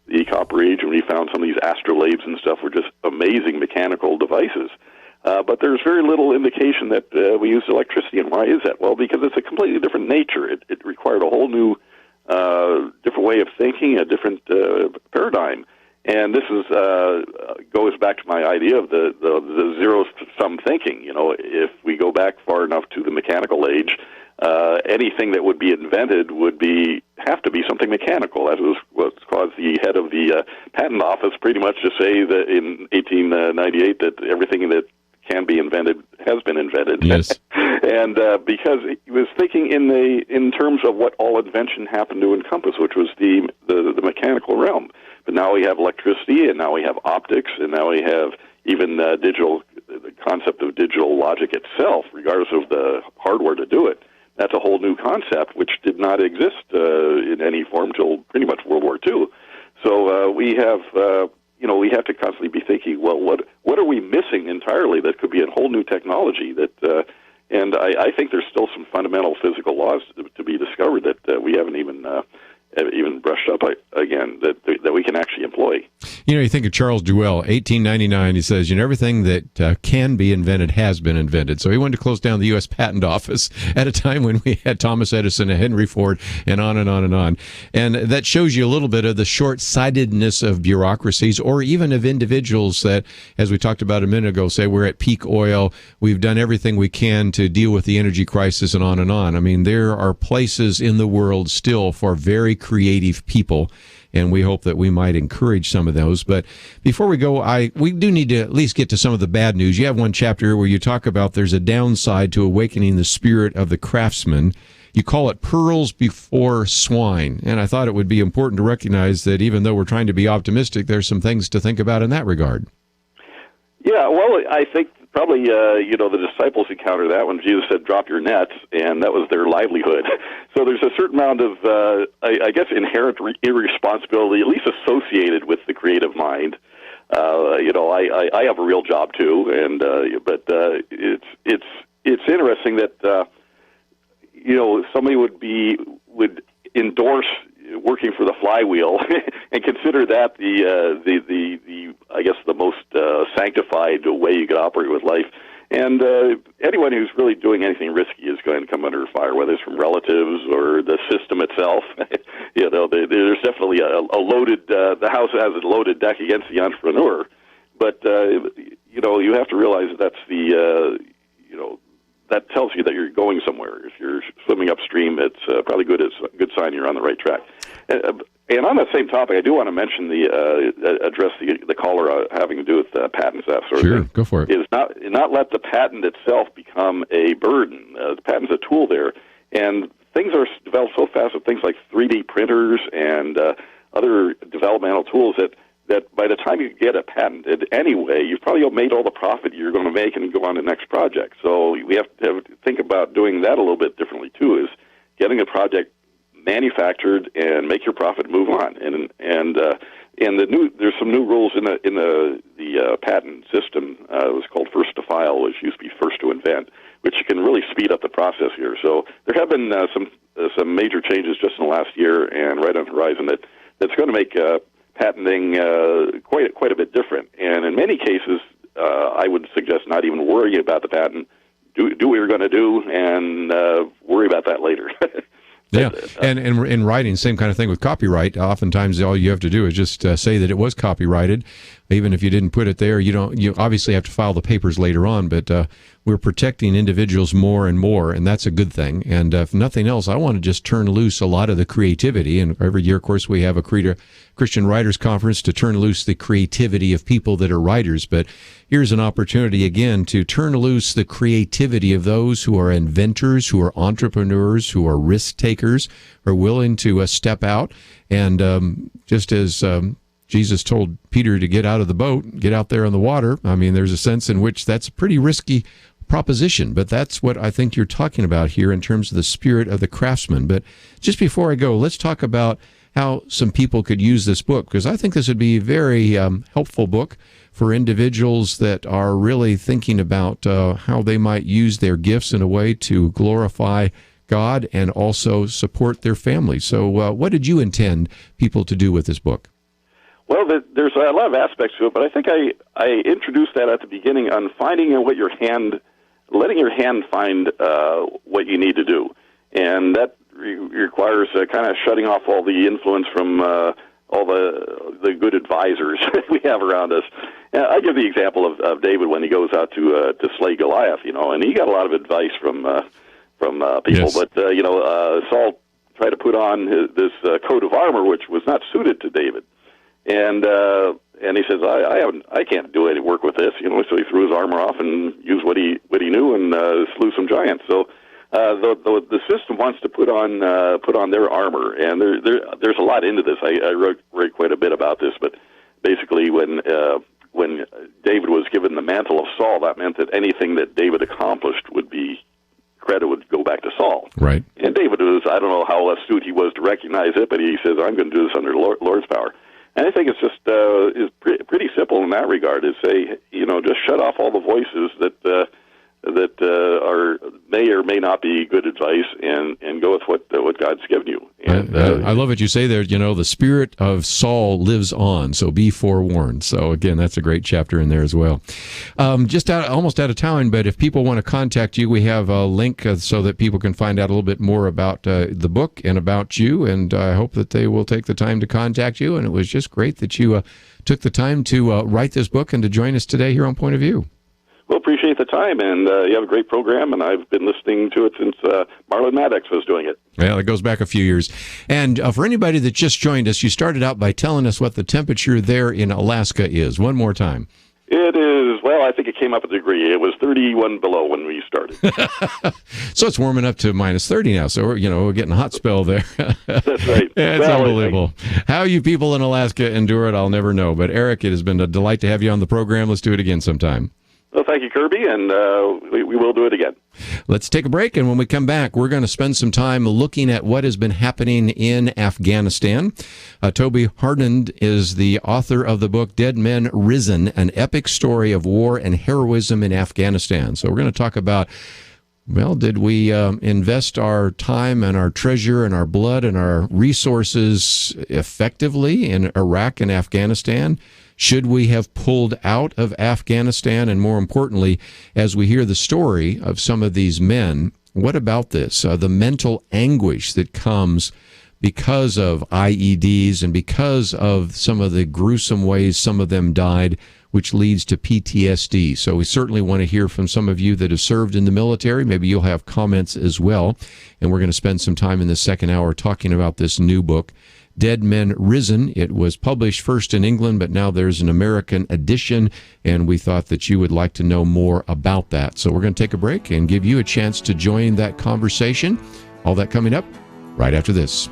the Copper Age, when we found some of these astrolabes and stuff were just amazing mechanical devices. But there's very little indication that we used electricity. And why is that? Well, because it's a completely different nature. It required a whole new, different way of thinking, a different paradigm. And this goes back to my idea of the zero-sum thinking. If we go back far enough to the mechanical age, anything that would be invented would have to be something mechanical. That was what's caused the head of the patent office pretty much to say that in 1898 that everything that can be invented has been invented. Yes. And because he was thinking in terms of what all invention happened to encompass, which was the mechanical realm. But now we have electricity, and now we have optics, and now we have even the concept of digital logic itself, regardless of the hardware to do it. That's a whole new concept which did not exist in any form till pretty much World War II. So we have to constantly be thinking, well, what are we missing entirely that could be a whole new technology that? And I think there's still some fundamental physical laws to be discovered that we haven't even brushed up again that we can actually employ. You think of Charles Duell, 1899. He says, everything that can be invented has been invented. So he wanted to close down the U.S. Patent Office at a time when we had Thomas Edison and Henry Ford, and on and on and on. And that shows you a little bit of the short-sightedness of bureaucracies, or even of individuals that, as we talked about a minute ago, say we're at peak oil, we've done everything we can to deal with the energy crisis, and on and on. I mean, there are places in the world still for very creative people, and we hope that we might encourage some of those. But before we go, we do need to at least get to some of the bad news. You have one chapter where you talk about there's a downside to awakening the spirit of the craftsman. You call it pearls before swine, and I thought it would be important to recognize that even though we're trying to be optimistic, there's some things to think about in that regard. Yeah, well, I think probably, the disciples encountered that when Jesus said, drop your nets, and that was their livelihood. So there's a certain amount of, I guess, inherent irresponsibility, at least associated with the creative mind. I have a real job too, but it's interesting that, somebody would endorse working for the flywheel and consider that the I guess the most sanctified way you could operate with life. And anyone who's really doing anything risky is going to come under fire, whether it's from relatives or the system itself. There's definitely a loaded the house has a loaded deck against the entrepreneur. But you have to realize that's that tells you that you're going somewhere. If you're swimming upstream, it's probably it's a good sign you're on the right track. And on that same topic, I do want to mention address the caller having to do with patents, that sort of thing. Sure, go for it. Is not let the patent itself become a burden. The patent's a tool there, and things are developed so fast with things like 3D printers and other developmental tools that by the time you get a patented anyway, you've probably made all the profit you're going to make and go on to the next project. So we have to think about doing that a little bit differently too, is getting a project manufactured and make your profit and move on. And there's some new rules in the patent system. It was called first to file, which used to be first to invent, which can really speed up the process here. So there have been some major changes just in the last year and right on the horizon that's going to make patenting quite a bit different. And in many cases, I would suggest not even worrying about the patent. Do what you're going to do and worry about that later. Yeah, and in writing, same kind of thing with copyright. Oftentimes, all you have to do is just say that it was copyrighted, even if you didn't put it there. You obviously have to file the papers later on, but we're protecting individuals more and more, and that's a good thing. And if nothing else, I want to just turn loose a lot of the creativity. And every year, of course, we have a Christian Writers Conference to turn loose the creativity of people that are writers. But here's an opportunity, again, to turn loose the creativity of those who are inventors, who are entrepreneurs, who are risk takers, are willing to step out. And just as Jesus told Peter to get out of the boat, get out there on the water, I mean, there's a sense in which that's a pretty risky proposition, but that's what I think you're talking about here in terms of the spirit of the craftsman. But just before I go, let's talk about how some people could use this book, because I think this would be a very helpful book for individuals that are really thinking about how they might use their gifts in a way to glorify God and also support their family. So what did you intend people to do with this book? Well, there's a lot of aspects to it, but I think I introduced that at the beginning on finding letting your hand find what you need to do. And that requires kind of shutting off all the influence from all the good advisors we have around us. I give the example of David when he goes out to slay Goliath, and he got a lot of advice from people. Yes. But Saul tried to put on this coat of armor, which was not suited to David. And he says, I can't do any work with this, So he threw his armor off and used what he knew and slew some giants. So the system wants to put on their armor, and there's a lot into this. I wrote quite a bit about this, but basically when David was given the mantle of Saul, that meant that anything that David accomplished credit would go back to Saul. Right. And David I don't know how astute he was to recognize it, but he says, I'm going to do this under the Lord's power. And I think it's just is pretty simple in that regard. Is say, just shut off all the voices that may or may not be good advice, and go with what God's given you. And I love what you say there. The spirit of Saul lives on, so be forewarned. So again, that's a great chapter in there as well. Almost out of time, but if people want to contact you, we have a link so that people can find out a little bit more about the book and about you. And I hope that they will take the time to contact you. And it was just great that you took the time to write this book and to join us today here on Point of View. Well, appreciate the time, and you have a great program, and I've been listening to it since Marlon Maddox was doing it. Yeah, it goes back a few years. And for anybody that just joined us, you started out by telling us what the temperature there in Alaska is. One more time. It is, I think it came up a degree. It was 31 below when we started. So it's warming up to minus 30 now, so we're getting a hot spell there. That's right. It's unbelievable. How you people in Alaska endure it, I'll never know. But Eric, it has been a delight to have you on the program. Let's do it again sometime. Well, thank you, Kerby, and we will do it again. Let's take a break, and when we come back, we're going to spend some time looking at what has been happening in Afghanistan. Toby Harnden is the author of the book Dead Men Risen, an epic story of war and heroism in Afghanistan. So we're going to talk about, did we invest our time and our treasure and our blood and our resources effectively in Iraq and Afghanistan? Should we have pulled out of Afghanistan? And more importantly, as we hear the story of some of these men, what about this? The mental anguish that comes because of IEDs and because of some of the gruesome ways some of them died, which leads to PTSD. So we certainly want to hear from some of you that have served in the military. Maybe you'll have comments as well. And we're going to spend some time in the second hour talking about this new book, Dead Men Risen. It was published first in England, but now there's an American edition, and we thought that you would like to know more about that. So we're going to take a break and give you a chance to join that conversation. All that coming up right after this.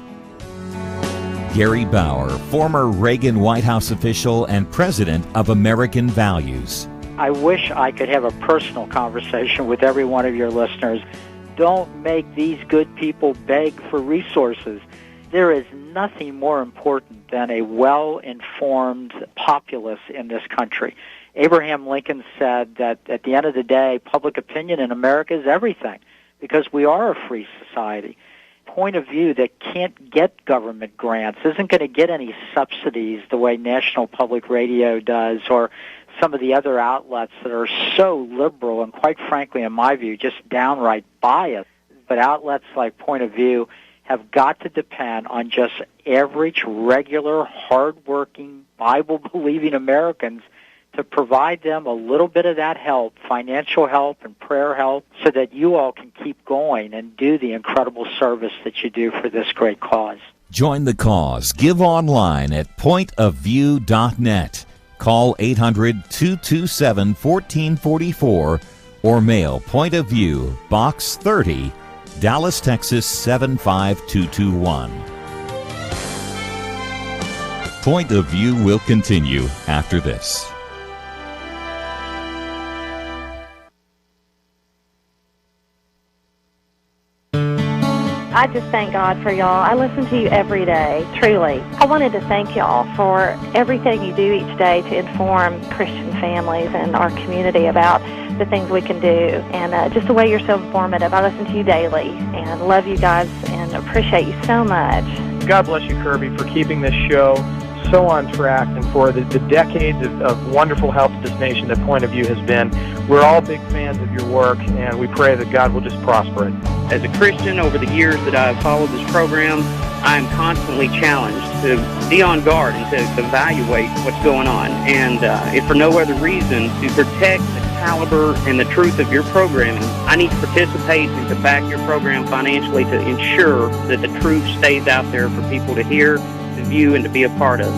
Gary Bauer, former Reagan White House official and president of American Values. I wish I could have a personal conversation with every one of your listeners. Don't make these good people beg for resources. There is nothing more important than a well-informed populace in this country. Abraham Lincoln said that at the end of the day, public opinion in America is everything because we are a free society. Point of view that can't get government grants, isn't going to get any subsidies the way National Public Radio does or some of the other outlets that are so liberal and, quite frankly, in my view, just downright biased. But outlets like Point of View have got to depend on just average, regular, hardworking, Bible-believing Americans to provide them a little bit of that help, financial help and prayer help, so that you all can keep going and do the incredible service that you do for this great cause. Join the cause. Give online at pointofview.net. Call 800-227-1444 or mail Point of View, Box 30, Dallas, Texas 75221. Point of View will continue after this. I just thank God for y'all. I listen to you every day, truly. I wanted to thank y'all for everything you do each day to inform Christian families and our community about the things we can do, and just the way you're so informative. I listen to you daily and love you guys and appreciate you so much. God bless you, Kerby, for keeping this show so on track and for the decades of wonderful help to this nation that Point of View has been. We're all big fans of your work, and we pray that God will just prosper it. As a Christian, over the years that I've followed this program, I am constantly challenged to be on guard and to evaluate what's going on. And if for no other reason, to protect the caliber and the truth of your programming, I need to participate and to back your program financially to ensure that the truth stays out there for people to hear, to view, and to be a part of.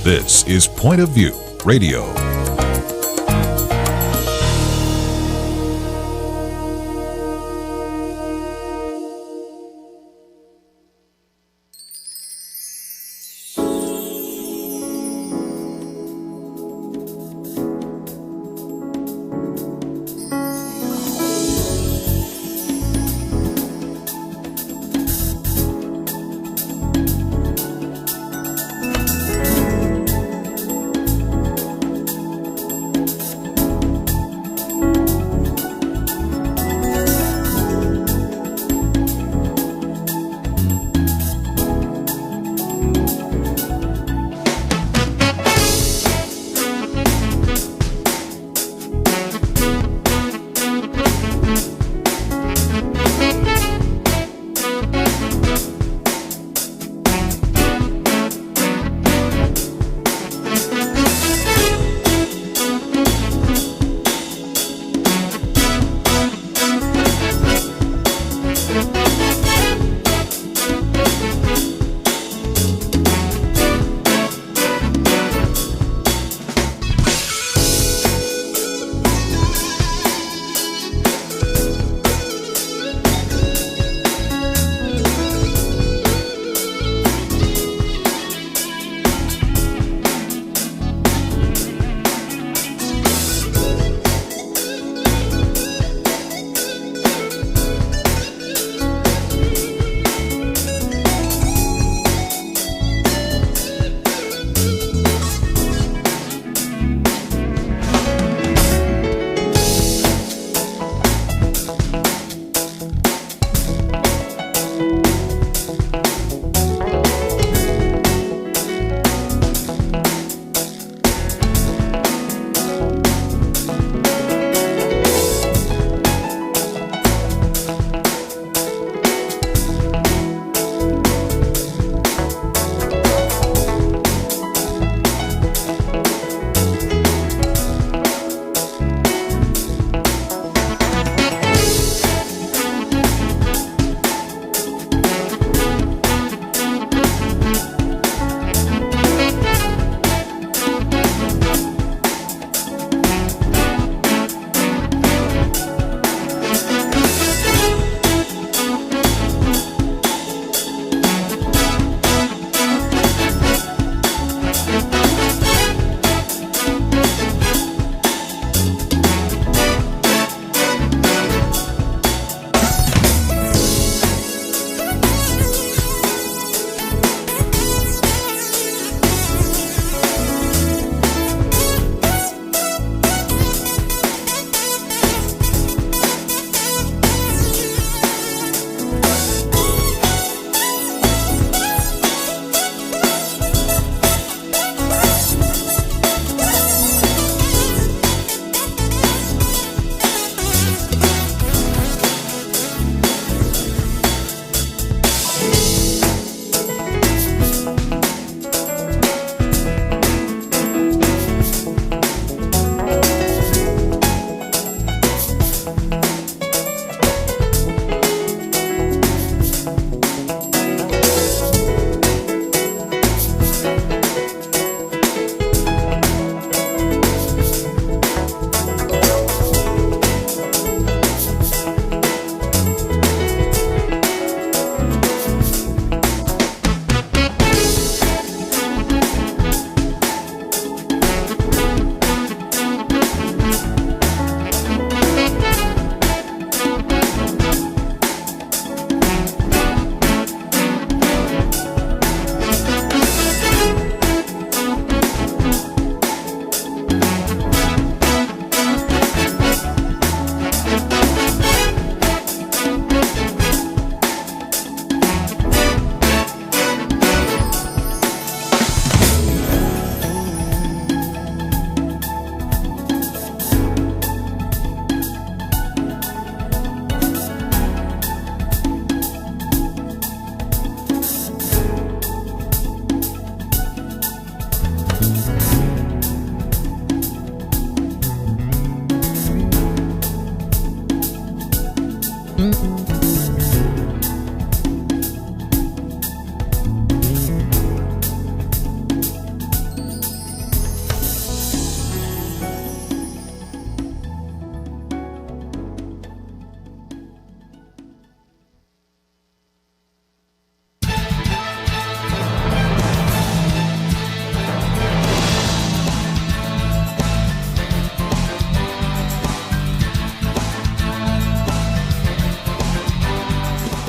This is Point of View Radio.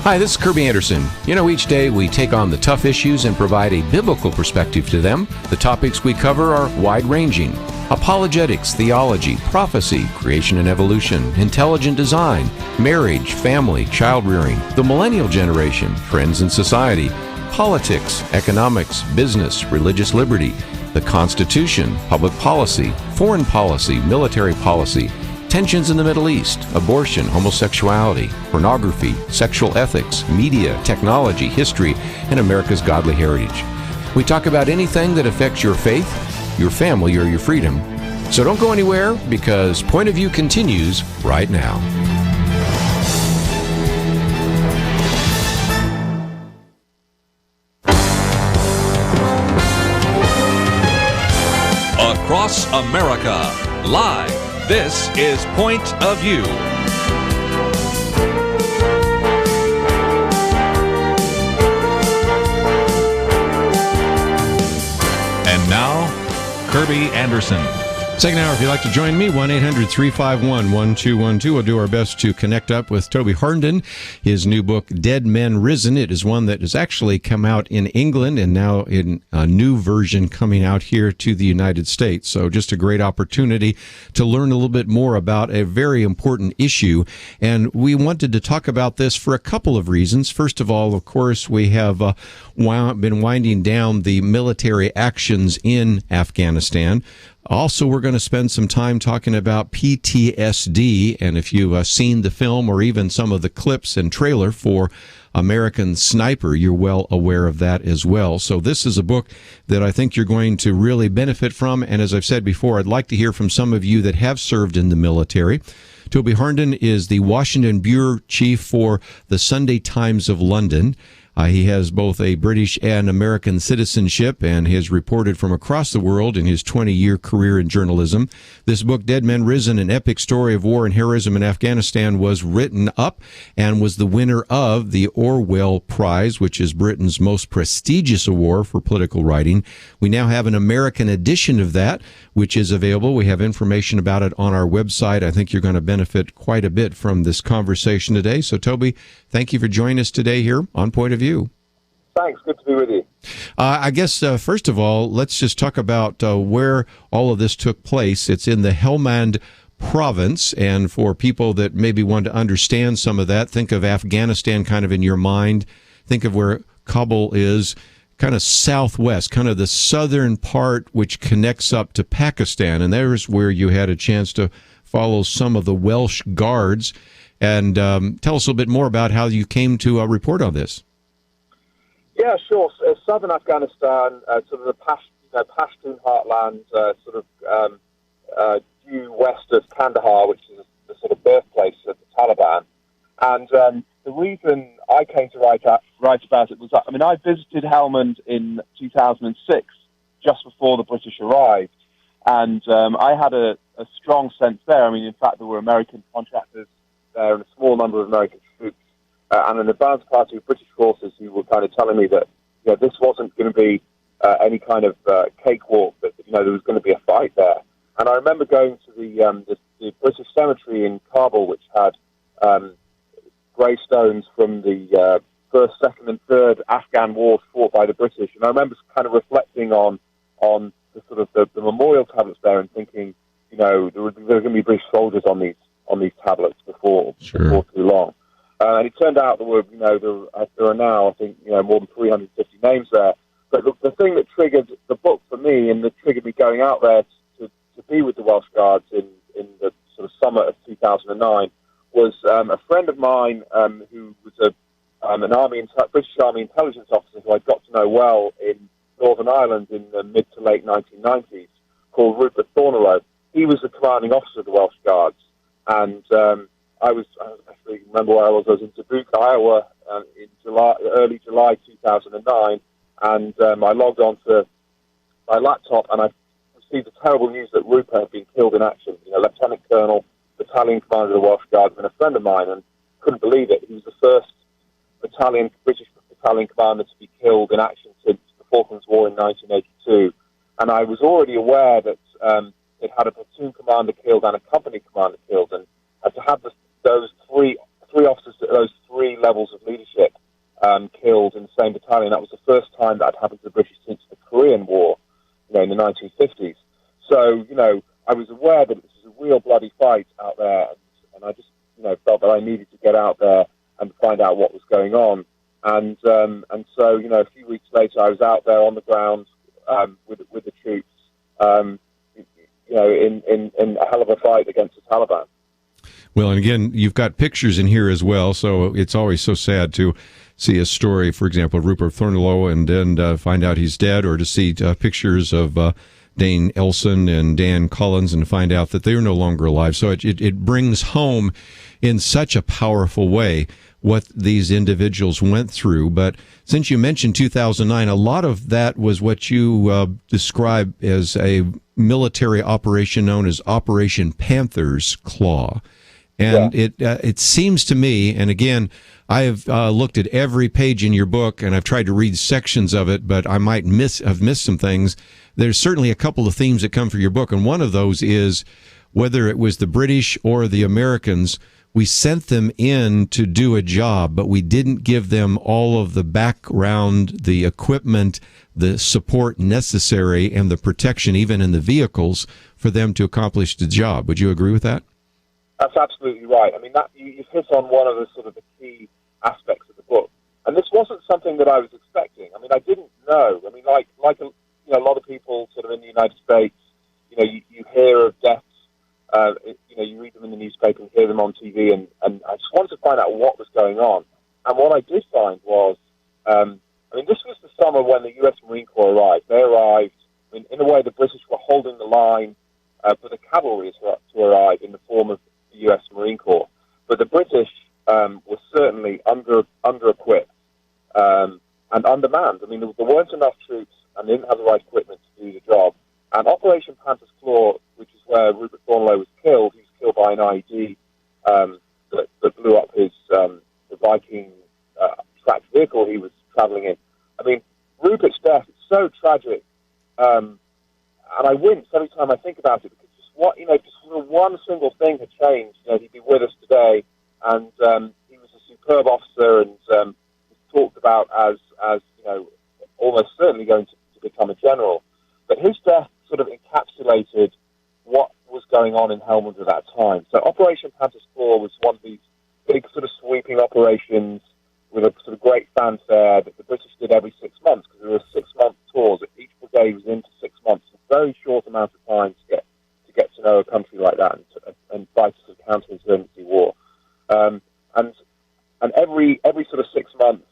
Hi, this is Kerby Anderson. You know, each day we take on the tough issues and provide a biblical perspective to them. The topics we cover are wide-ranging: apologetics, theology, prophecy, creation and evolution, intelligent design, marriage, family, child-rearing, the millennial generation, trends in society, politics, economics, business, religious liberty, the Constitution, public policy, foreign policy, military policy, tensions in the Middle East, abortion, homosexuality, pornography, sexual ethics, media, technology, history, and America's godly heritage. We talk about anything that affects your faith, your family, or your freedom. So don't go anywhere, because Point of View continues right now. Across America, live. This is Point of View. And now, Kerby Anderson. Second hour, if you'd like to join me, 1-800-351-1212. We'll do our best to connect up with Toby Harnden. His new book, Dead Men Risen. It is one that has actually come out in England and now in a new version coming out here to the United States. So just a great opportunity to learn a little bit more about a very important issue. And we wanted to talk about this for a couple of reasons. First of all, of course, we have been winding down the military actions in Afghanistan. Also, we're going to spend some time talking about PTSD, and if you've seen the film or even some of the clips and trailer for American Sniper, you're well aware of that as well. So this is a book that I think you're going to really benefit from, and as I've said before, I'd like to hear from some of you that have served in the military. Toby Harnden is the Washington Bureau Chief for the Sunday Times of London. He has both a British and American citizenship and has reported from across the world in his 20-year career in journalism. This book, Dead Men Risen, An Epic Story of War and Heroism in Afghanistan, was written up and was the winner of the Orwell Prize, which is Britain's most prestigious award for political writing. We now have an American edition of that, which is available. We have information about it on our website. I think you're going to benefit quite a bit from this conversation today. So, Toby, thank you for joining us today here on Point of View. Thanks. Good to be with you. I guess, first of all, let's just talk about where all of this took place. It's in the Helmand province, and for people that maybe want to understand some of that, think of Afghanistan kind of in your mind. Think of where Kabul is, kind of southwest, kind of the southern part which connects up to Pakistan, and there's where you had a chance to follow some of the Welsh Guards. And tell us a little bit more about how you came to report on this. Yeah, sure. Southern Afghanistan, sort of the Pashtun heartland, due west of Kandahar, which is the sort of birthplace of the Taliban. And the reason I came to write about it was, I visited Helmand in 2006, just before the British arrived. And I had a strong sense there. In fact, there were American contractors there and a small number of American troops and an advance party of British forces who were kind of telling me that this wasn't going to be any kind of cakewalk, that there was going to be a fight there. And I remember going to the British cemetery in Kabul, which had gravestones from the First, Second, and Third Afghan wars fought by the British. And I remember kind of reflecting on the sort of the memorial tablets there and thinking, there were going to be British soldiers on these tablets before too long. And it turned out there are now, I think, more than 350 names there. But the thing that triggered the book for me and that triggered me going out there to be with the Welsh Guards in the sort of summer of 2009 was a friend of mine who was an British Army intelligence officer who I got to know well in Northern Ireland in the mid to late 1990s, called Rupert Thornellow. He was the commanding officer of the Welsh Guards, and I actually remember where I was. I was in Dubuque, Iowa, in early July 2009, and I logged onto my laptop, and I received the terrible news that Rupert had been killed in action. Lieutenant Colonel, battalion commander of the Welsh Guards, and a friend of mine, and couldn't believe it. He was the first British battalion commander to be killed in action since the Falklands War in 1982. And I was already aware that it had a platoon commander killed and a company commander killed, and to have those three officers at those three levels of leadership killed in the same battalion, that was the first time that had happened to the British since the Korean War, in the 1950s. So, I was aware that this was a real bloody fight out there, and I just, felt that I needed to get out there and find out what was going on. And so, a few weeks later, I was out there on the ground with the troops, in a hell of a fight against the Taliban. Well, and again, you've got pictures in here as well, so it's always so sad to see a story, for example, of Rupert Thorneloe and then find out he's dead, or to see pictures of Dane Elson and Dan Collins and find out that they're no longer alive. So it brings home in such a powerful way what these individuals went through. But since you mentioned 2009, a lot of that was what you describe as a military operation known as Operation Panther's Claw. And it seems to me, and again, I have looked at every page in your book, and I've tried to read sections of it, but I might have missed some things. There's certainly a couple of themes that come from your book, and one of those is whether it was the British or the Americans, we sent them in to do a job, but we didn't give them all of the background, the equipment, the support necessary, and the protection, even in the vehicles, for them to accomplish the job. Would you agree with that? That's absolutely right. I mean, you've hit on one of the sort of the key aspects of the book, and this wasn't something that I was expecting. I mean, I didn't know. I mean, like a lot of people sort of in the United States, you hear of deaths. You read them in the newspaper and hear them on TV, and I just wanted to find out what was going on. And what I did find was, this was the summer when the U.S. Marine Corps arrived. They arrived, in a way, the British were holding the line for the cavalry to arrive in the form of the U.S. Marine Corps. But the British were certainly under-equipped and undermanned. I mean, there weren't enough troops, and they didn't have the right equipment to do the job. And Operation Panther's Claw, which is where Rupert Thorneloe was killed, he was killed by an IED that blew up the Viking tracked vehicle he was traveling in. I mean, Rupert's death is so tragic, and I wince every time I think about it, because just one single thing had changed. He'd be with us today, and he was a superb officer, and was talked about as almost certainly going to become a general. But his death sort of encapsulated what was going on in Helmand at that time. So Operation Panther's Claw was one of these big sort of sweeping operations with a sort of great fanfare that the British did every 6 months, because there were 6-month tours. Each brigade was in for 6 months, a very short amount of time to get to know a country like that and fight a sort of counterinsurgency war. And every sort of 6 months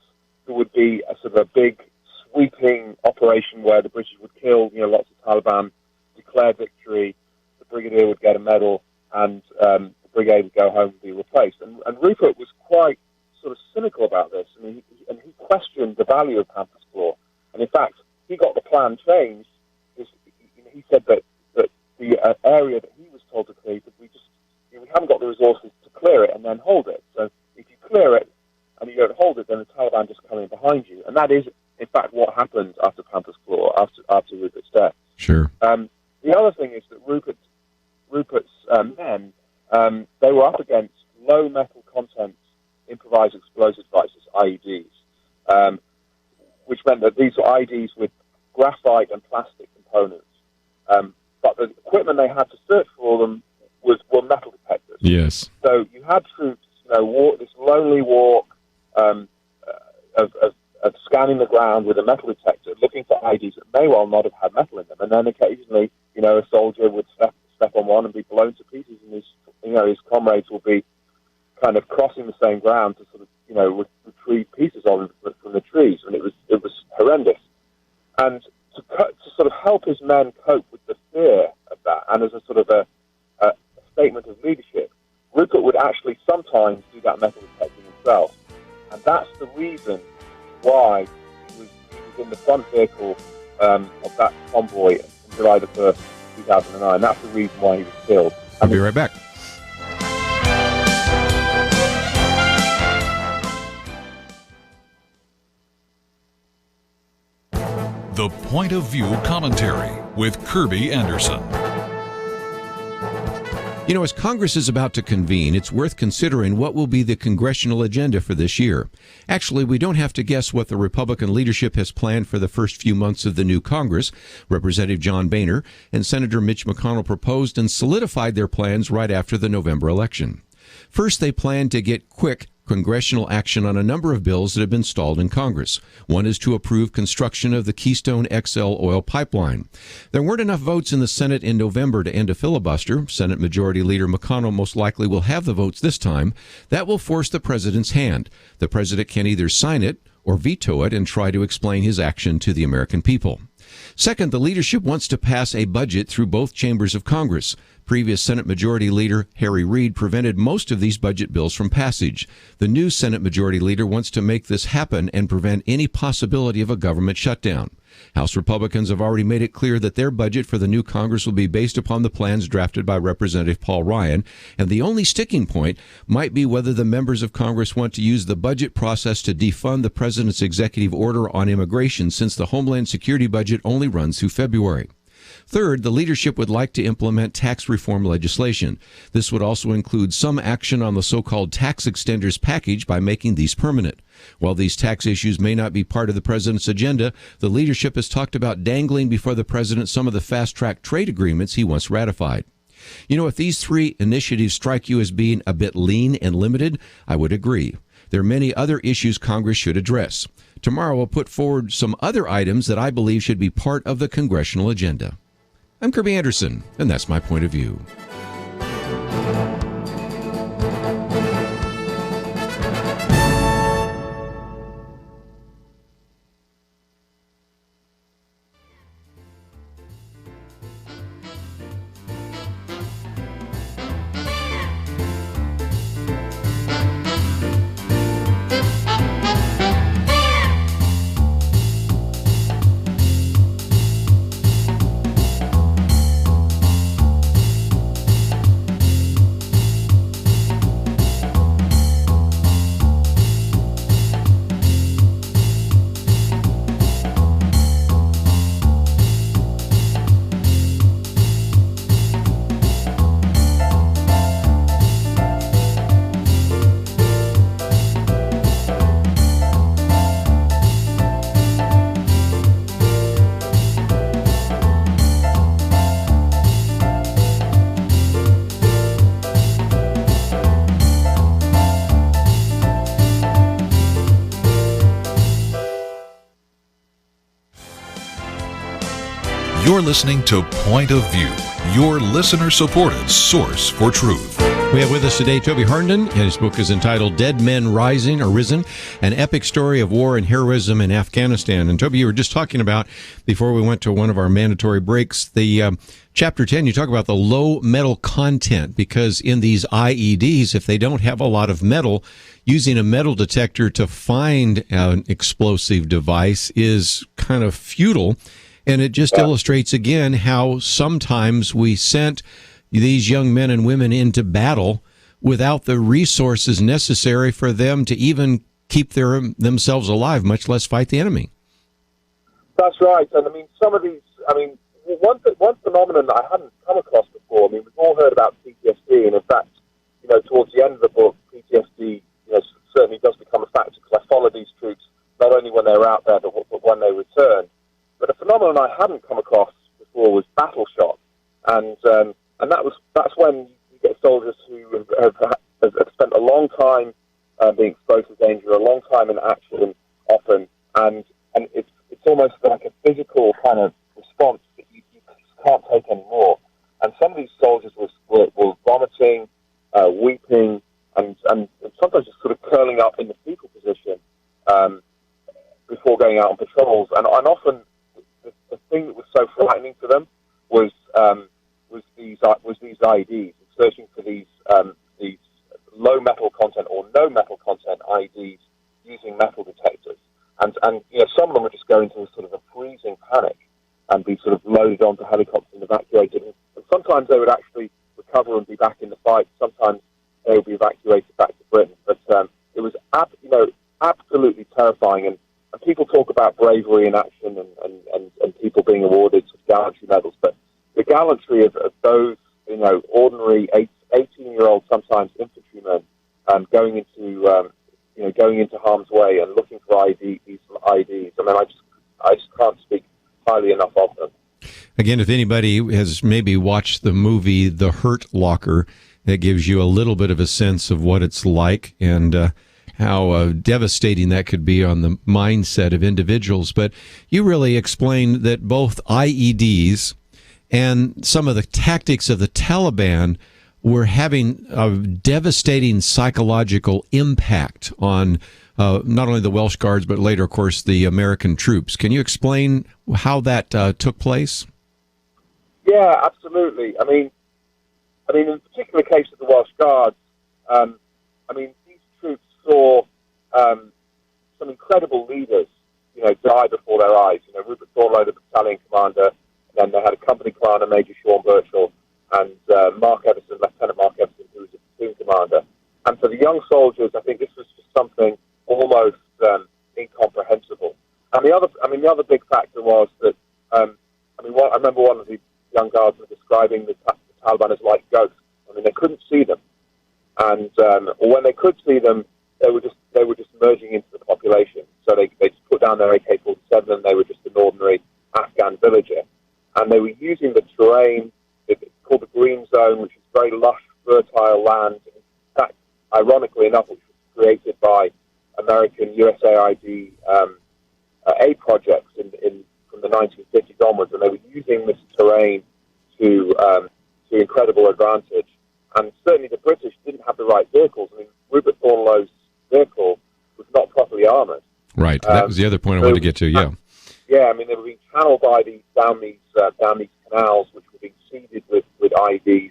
there would be a sort of a big sweeping operation where the British would kill lots of Taliban, declare victory, the brigadier would get a medal, and the brigade would go home and be replaced. And Rupert was quite sort of cynical about this. I mean, he questioned the value of Panther's Claw. And in fact, he got the plan changed. He said that the area that he was told to clear, that we haven't got the resources to clear it and then hold it. So if you clear it and you don't hold it, then the Taliban just come in behind you. And that is, in fact, what happened after Panther's Claw, after Rupert's death. Sure. The other thing is that Rupert's men, they were up against low metal content improvised explosive devices, IEDs, which meant that these were IEDs with graphite and plastic components. But the equipment they had to search for them were metal detectors. Yes. So you had troops, walk this lonely walk of scanning the ground with a metal detector, looking for IEDs that may well not have had metal in them, and then occasionally, a soldier would step on one and be blown to pieces, and his comrades will be kind of crossing the same ground to sort of, retrieve pieces of them from the trees, and it was horrendous. And to sort of help his men cope with the fear of that, and as a sort of a statement of leadership, Rupert would actually sometimes do that metal detecting himself. And that's the reason why he was in the front vehicle of that convoy on July the 1st, 2009. That's the reason why he was killed. I'll be right back. The Point of View Commentary with Kerby Anderson. You know, as Congress is about to convene, it's worth considering what will be the congressional agenda for this year. Actually, we don't have to guess what the Republican leadership has planned for the first few months of the new Congress. Representative John Boehner and Senator Mitch McConnell proposed and solidified their plans right after the November election. First, they plan to get quick congressional action on a number of bills that have been stalled in Congress. One is to approve construction of the Keystone XL oil pipeline. There weren't enough votes in the Senate in November to end a filibuster. Senate Majority Leader McConnell most likely will have the votes this time. That will force the president's hand. The president can either sign it or veto it and try to explain his action to the American people. Second, the leadership wants to pass a budget through both chambers of Congress. Previous Senate Majority Leader Harry Reid prevented most of these budget bills from passage. The new Senate Majority Leader wants to make this happen and prevent any possibility of a government shutdown. House Republicans have already made it clear that their budget for the new Congress will be based upon the plans drafted by Representative Paul Ryan, and the only sticking point might be whether the members of Congress want to use the budget process to defund the president's executive order on immigration, since the Homeland Security budget only runs through February. Third, the leadership would like to implement tax reform legislation. This would also include some action on the so-called tax extenders package by making these permanent. While these tax issues may not be part of the president's agenda, the leadership has talked about dangling before the president some of the fast-track trade agreements he once ratified. You know, if these three initiatives strike you as being a bit lean and limited, I would agree. There are many other issues Congress should address. Tomorrow we'll put forward some other items that I believe should be part of the congressional agenda. I'm Kerby Anderson, and that's my point of view. You're listening to Point of View, your listener-supported source for truth. We have with us today Toby Harnden, and his book is entitled Dead Men Rising or Risen, an epic story of war and heroism in Afghanistan. And Toby, you were just talking about, before we went to one of our mandatory breaks, the Chapter 10, you talk about the low metal content, because in these IEDs, if they don't have a lot of metal, using a metal detector to find an explosive device is kind of futile. And it just illustrates again how sometimes we sent these young men and women into battle without the resources necessary for them to even keep themselves alive, much less fight the enemy. That's right. And I mean, some of these, one phenomenon that I hadn't come across before, we've all heard about PTSD, and in fact, towards the end of the book, PTSD, certainly does become a factor, because I follow these troops not only when they're out there, but when they return. But a phenomenon I hadn't come across before was battle shock, and that's when you get soldiers who have spent a long time being exposed to danger, a long time in action, often, and it's almost like a physical kind of response that you just can't take anymore. And some of these soldiers were vomiting, weeping, and sometimes just sort of curling up in the fetal position before going out on patrols, and often. The thing that was so frightening to them was these IEDs, searching for these no metal content IEDs using metal detectors. And some of them would just go into a sort of a freezing panic and be sort of loaded onto helicopters and evacuated. And sometimes they would actually recover and be back in the fight. Sometimes they would be evacuated back to Britain. But it was absolutely terrifying. And people talk about bravery in action and people being awarded gallantry medals. But the gallantry of those, ordinary 18-year-old, sometimes infantrymen, going into harm's way and looking for these IEDs. I mean, I just can't speak highly enough of them. Again, if anybody has maybe watched the movie The Hurt Locker, that gives you a little bit of a sense of what it's like and how devastating that could be on the mindset of individuals. But you really explained that both IEDs and some of the tactics of the Taliban were having a devastating psychological impact on not only the Welsh Guards, but later, of course, the American troops. Can you explain how that took place? Yeah, absolutely. I mean, in the particular case of the Welsh Guards, these troops saw some incredible leaders, die before their eyes. Rupert Thornlow, the battalion commander, and then they had a company commander, Major Sean Birchall, and Lieutenant Mark Everson, who was a platoon commander. And for the young soldiers, I think this was just something almost incomprehensible. And the other big factor was that, I remember one of the young guardsmen describing the Taliban as like ghosts. I mean, they couldn't see them, and or when they could see them, they were just merging into the population. So they just put down their AK-47, and they were just an ordinary Afghan villager. And they were using the terrain. It's called the Green Zone, which is very lush, fertile land. In fact, ironically enough, which was created by American USAID aid projects from the 1950s onwards, and they were using this terrain to incredible advantage. And certainly the British didn't have the right vehicles. I mean, Rupert Thornlow's vehicle was not properly armoured. Right, that was the other point I wanted to get to, yeah. Yeah, I mean, they were being channeled down these canals, which were being seeded with IEDs,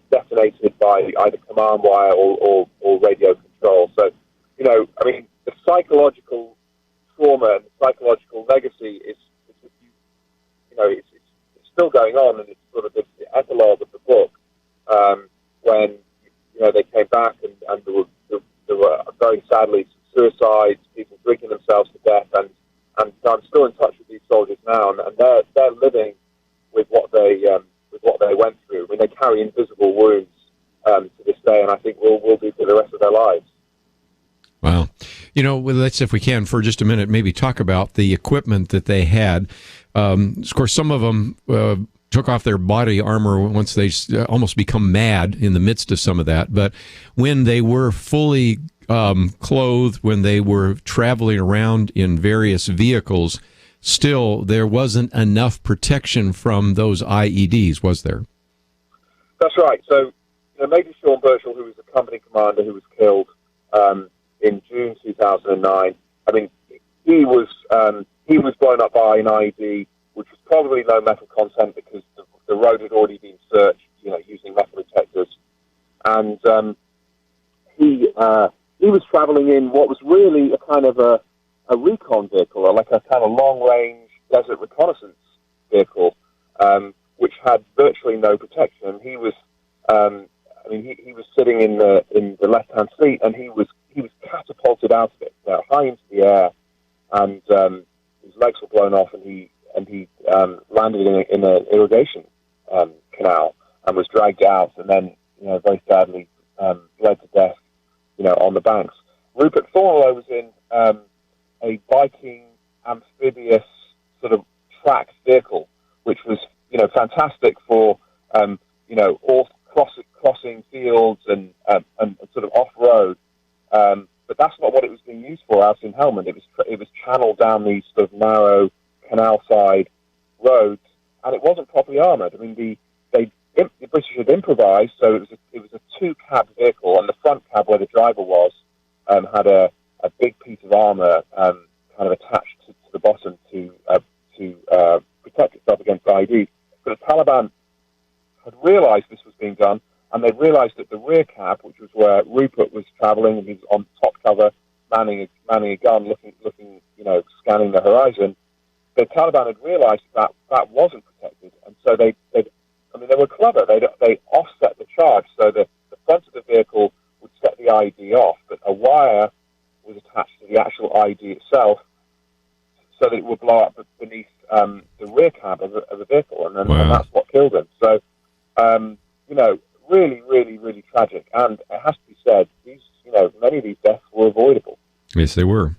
detonated by either command wire or radio control. So, the psychological trauma and the psychological legacy is it's still going on, and it's sort of the epilogue of the book when they came back and there were very sadly suicides, people drinking themselves to death, and I'm still in touch with these soldiers now, and they're living with what they went through. I mean, they carry invisible wounds to this day, and I think will do for the rest of their lives. Wow. Let's, if we can, for just a minute, maybe talk about the equipment that they had. Of course, some of them took off their body armor once they almost become mad in the midst of some of that. But when they were fully clothed, when they were traveling around in various vehicles, still there wasn't enough protection from those IEDs, was there? That's right. So, Major Sean Birchall, who was the company commander who was killed in June 2009, I mean, he was blown up by an IED, which was probably low metal content because the road had already been searched, using metal detectors, and he was traveling in what was really a kind of a recon vehicle, or like a kind of long-range desert reconnaissance vehicle, which had virtually no protection. He was, he was sitting in the left-hand seat, and he was catapulted out of it, high into the air, and his legs were blown off, and he landed in an irrigation canal and was dragged out, and then very sadly bled to death, on the banks. Rupert Thornlow was in a Viking amphibious sort of tracked vehicle, which was fantastic for all crossing fields and sort of off road. But that's not what it was being used for out in Helmand. It was channeled down these sort of narrow canal side roads, and it wasn't properly armoured. I mean, the British had improvised, so it was a two-cab vehicle, and the front cab where the driver was had a big piece of armour kind of attached to the bottom to protect itself against IEDs. But the Taliban had realised this was being done, and they realised that the rear cab, which was where Rupert was travelling, and he was on top cover, manning a gun, looking, scanning the horizon. The Taliban had realised that wasn't protected, and so they were clever. They offset the charge so that the front of the vehicle would set the ID off, but a wire was attached to the actual ID itself, so that it would blow up beneath the rear cab of the vehicle, and that's what killed him. So, really, really, really tragic. And it has to be said, many of these deaths were avoidable. Yes, they were.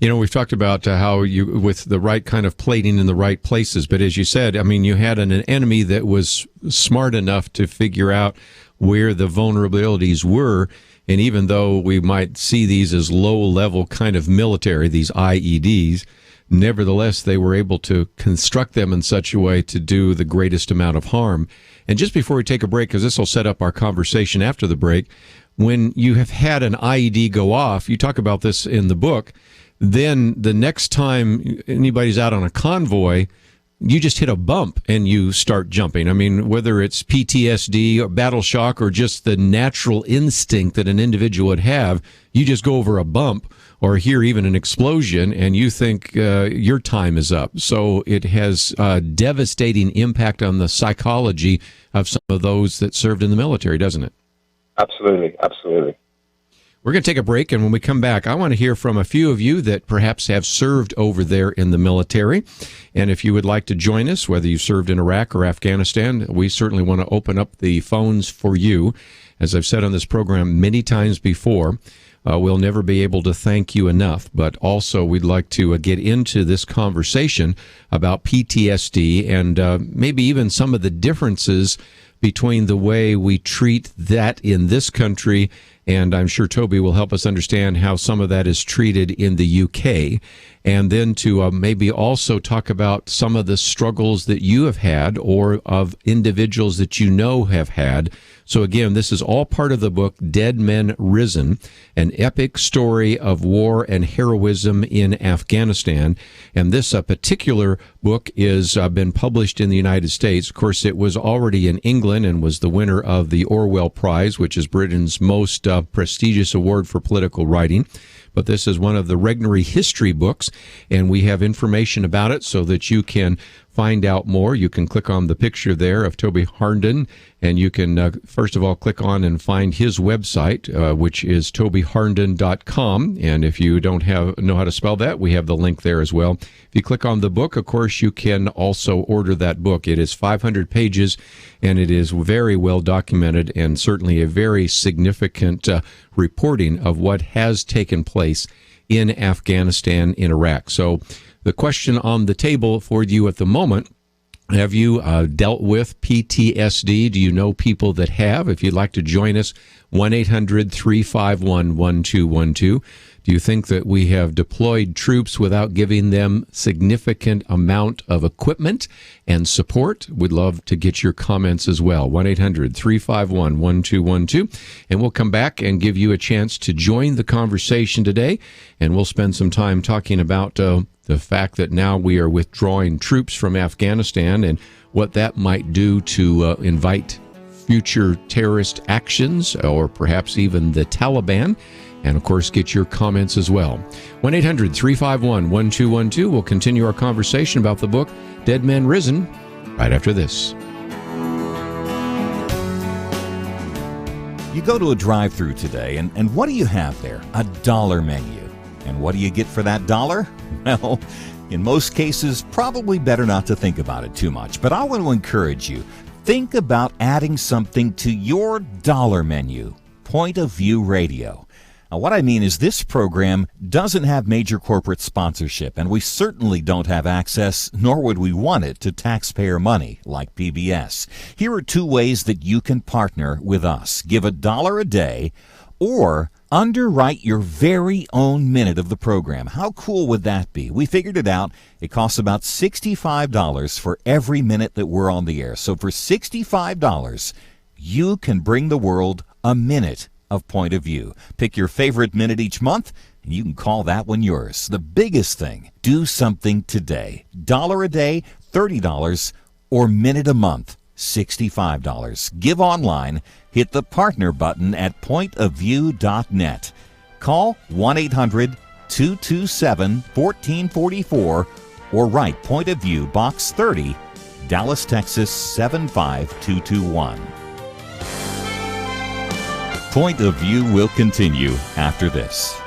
We've talked about how with the right kind of plating in the right places, but as you said, you had an enemy that was smart enough to figure out where the vulnerabilities were. And even though we might see these as low-level kind of military, these IEDs, nevertheless, they were able to construct them in such a way to do the greatest amount of harm. And just before we take a break, because this will set up our conversation after the break, when you have had an IED go off, you talk about this in the book, then the next time anybody's out on a convoy, you just hit a bump and you start jumping. Whether it's PTSD or battle shock or just the natural instinct that an individual would have, you just go over a bump or hear even an explosion and you think your time is up. So it has a devastating impact on the psychology of some of those that served in the military, doesn't it? Absolutely, absolutely. We're going to take a break, and when we come back, I want to hear from a few of you that perhaps have served over there in the military. And if you would like to join us, whether you served in Iraq or Afghanistan, we certainly want to open up the phones for you. As I've said on this program many times before, we'll never be able to thank you enough, but also we'd like to get into this conversation about PTSD and maybe even some of the differences between the way we treat that in this country, and I'm sure Toby will help us understand how some of that is treated in the UK, and then to maybe also talk about some of the struggles that you have had or of individuals that you know have had. So again, this is all part of the book, Dead Men Risen, an epic story of war and heroism in Afghanistan. And this particular book is been published in the United States. Of course, it was already in England and was the winner of the Orwell Prize, which is Britain's most prestigious award for political writing. But this is one of the Regnery history books, and we have information about it so that you can find out more. You can click on the picture there of Toby Harnden, and you can, first of all, click on and find his website, which is tobyharnden.com. And if you don't know how to spell that, we have the link there as well. If you click on the book, of course, you can also order that book. It is 500 pages, and it is very well documented and certainly a very significant reporting of what has taken place in Afghanistan, in Iraq. So the question on the table for you at the moment, have you dealt with PTSD? Do you know people that have? If you'd like to join us, 1-800-351-1212. Do you think that we have deployed troops without giving them significant amount of equipment and support? We'd love to get your comments as well. 1-800-351-1212. And we'll come back and give you a chance to join the conversation today. And we'll spend some time talking about the fact that now we are withdrawing troops from Afghanistan and what that might do to invite future terrorist actions or perhaps even the Taliban. And, of course, get your comments as well. 1-800-351-1212. We'll continue our conversation about the book, Dead Men Risen, right after this. You go to a drive-thru today, and what do you have there? A dollar menu. And what do you get for that dollar? Well, in most cases, probably better not to think about it too much. But I want to encourage you, think about adding something to your dollar menu. Point of View Radio. Now, what I mean is this program doesn't have major corporate sponsorship, and we certainly don't have access, nor would we want it, to taxpayer money like PBS. Here are two ways that you can partner with us. Give $1 a day or underwrite your very own minute of the program. How cool would that be? We figured it out. It costs about $65 for every minute that we're on the air. So for $65, you can bring the world a minute of Point of View. Pick your favorite minute each month, and you can call that one yours. The biggest thing, do something today. $1 a day, $30, or minute a month. $65. Give online. Hit the partner button at pointofview.net. Call 1-800-227-1444 or write Point of View, Box 30, Dallas, Texas 75221. Point of View will continue after this.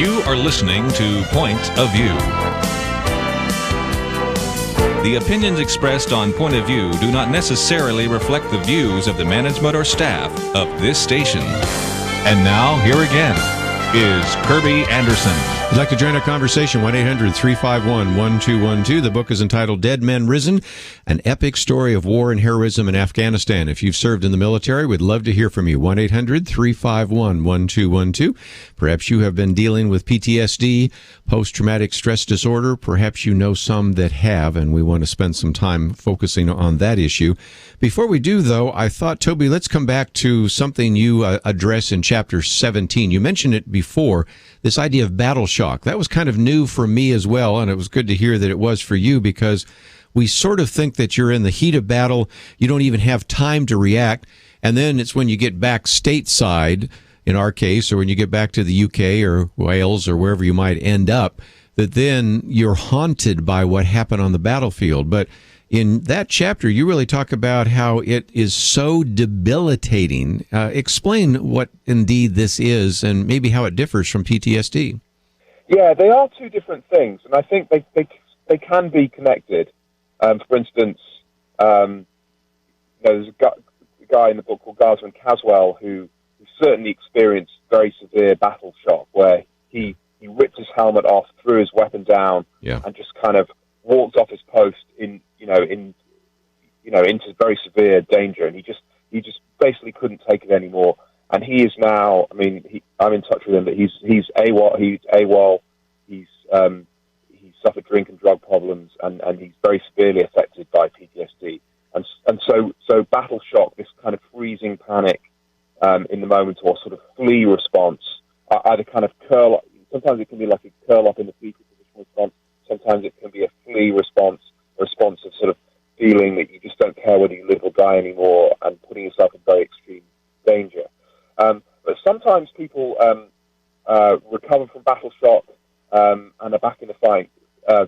You are listening to Point of View. The opinions expressed on Point of View do not necessarily reflect the views of the management or staff of this station. And now, here again, is Kerby Anderson. If you'd like to join our conversation, 1-800-351-1212. The book is entitled Dead Men Risen, an epic story of war and heroism in Afghanistan. If you've served in the military, we'd love to hear from you. 1-800-351-1212. Perhaps you have been dealing with PTSD, post-traumatic stress disorder. Perhaps you know some that have, and we want to spend some time focusing on that issue. Before we do, though, I thought, Toby, let's come back to something you address in Chapter 17. You mentioned it before, this idea of battle shock. That was kind of new for me as well, and it was good to hear that it was for you, because we sort of think that you're in the heat of battle, you don't even have time to react, and then it's when you get back stateside, in our case, or when you get back to the UK or Wales or wherever you might end up, that then you're haunted by what happened on the battlefield. But in that chapter, you really talk about how it is so debilitating. Explain what indeed this is and maybe how it differs from PTSD. Yeah, they are two different things, and I think they can be connected. For instance, there's a guy in the book called Garsman Caswell who certainly experienced very severe battle shock, where he ripped his helmet off, threw his weapon down, and just kind of walked off his post into very severe danger, and he just basically couldn't take it anymore. And he is now, I'm in touch with him, but he's AWOL. He's suffered drink and drug problems, and he's very severely affected by PTSD. And so battle shock, this kind of freezing panic in the moment, or sort of flee response, either kind of curl up. Sometimes it can be like a curl up in the fetal position response. Sometimes it can be a flee response, a response of sort of feeling that you just don't care whether you live or die anymore, and putting yourself in very extreme danger. But sometimes people recover from battle shock and are back in the fight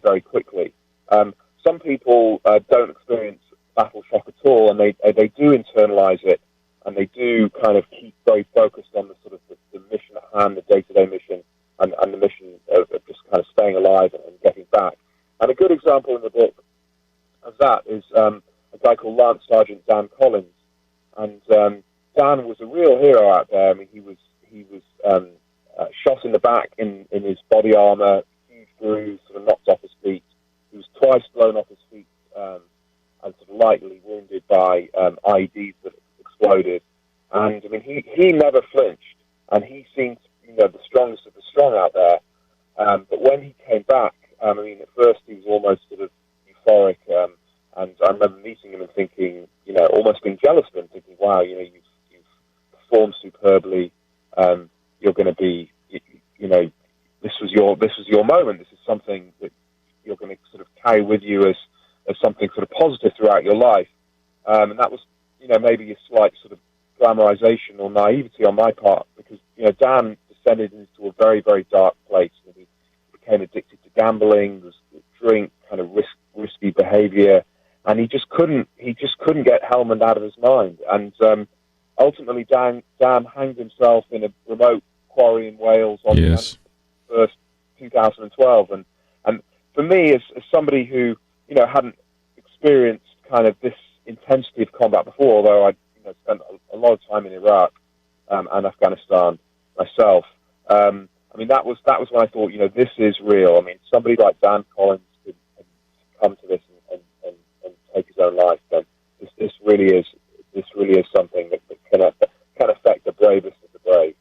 very quickly. Some people don't experience battle shock at all, and they do internalize it, and they do kind of keep very focused on the sort of the mission at hand, the day-to-day mission, and the mission of just kind of staying alive and getting back. And a good example in the book of that is a guy called Lance Sergeant Dan Collins. And Dan was a real hero out there. I mean, he was shot in the back in his body armor, huge bruise, sort of knocked off his feet. He was twice blown off his feet and sort of lightly wounded by IEDs that exploded. And I mean, he never flinched, and he seemed the strongest of the strong out there. But when he came back, at first he was almost sort of euphoric, and I remember meeting him and thinking, almost being jealous of him, thinking, wow, you've performed superbly. You're going to be, this was your moment. This is something that you're going to sort of carry with you as something sort of positive throughout your life. And that was, maybe a slight sort of glamorization or naivety on my part, because, Dan descended into a very, very dark place. He became addicted to gambling, drink, kind of risky behavior, and he just couldn't get Helmand out of his mind. And ultimately, Dan hanged himself in a remote quarry in Wales on the 1st, 2012. And for me, as somebody who hadn't experienced kind of this intensity of combat before, although I spent a lot of time in Iraq and Afghanistan myself, that was when I thought, this is real. I mean, somebody like Dan Collins could come to this and take his own life. Then this really is something that can affect the bravest of the brave.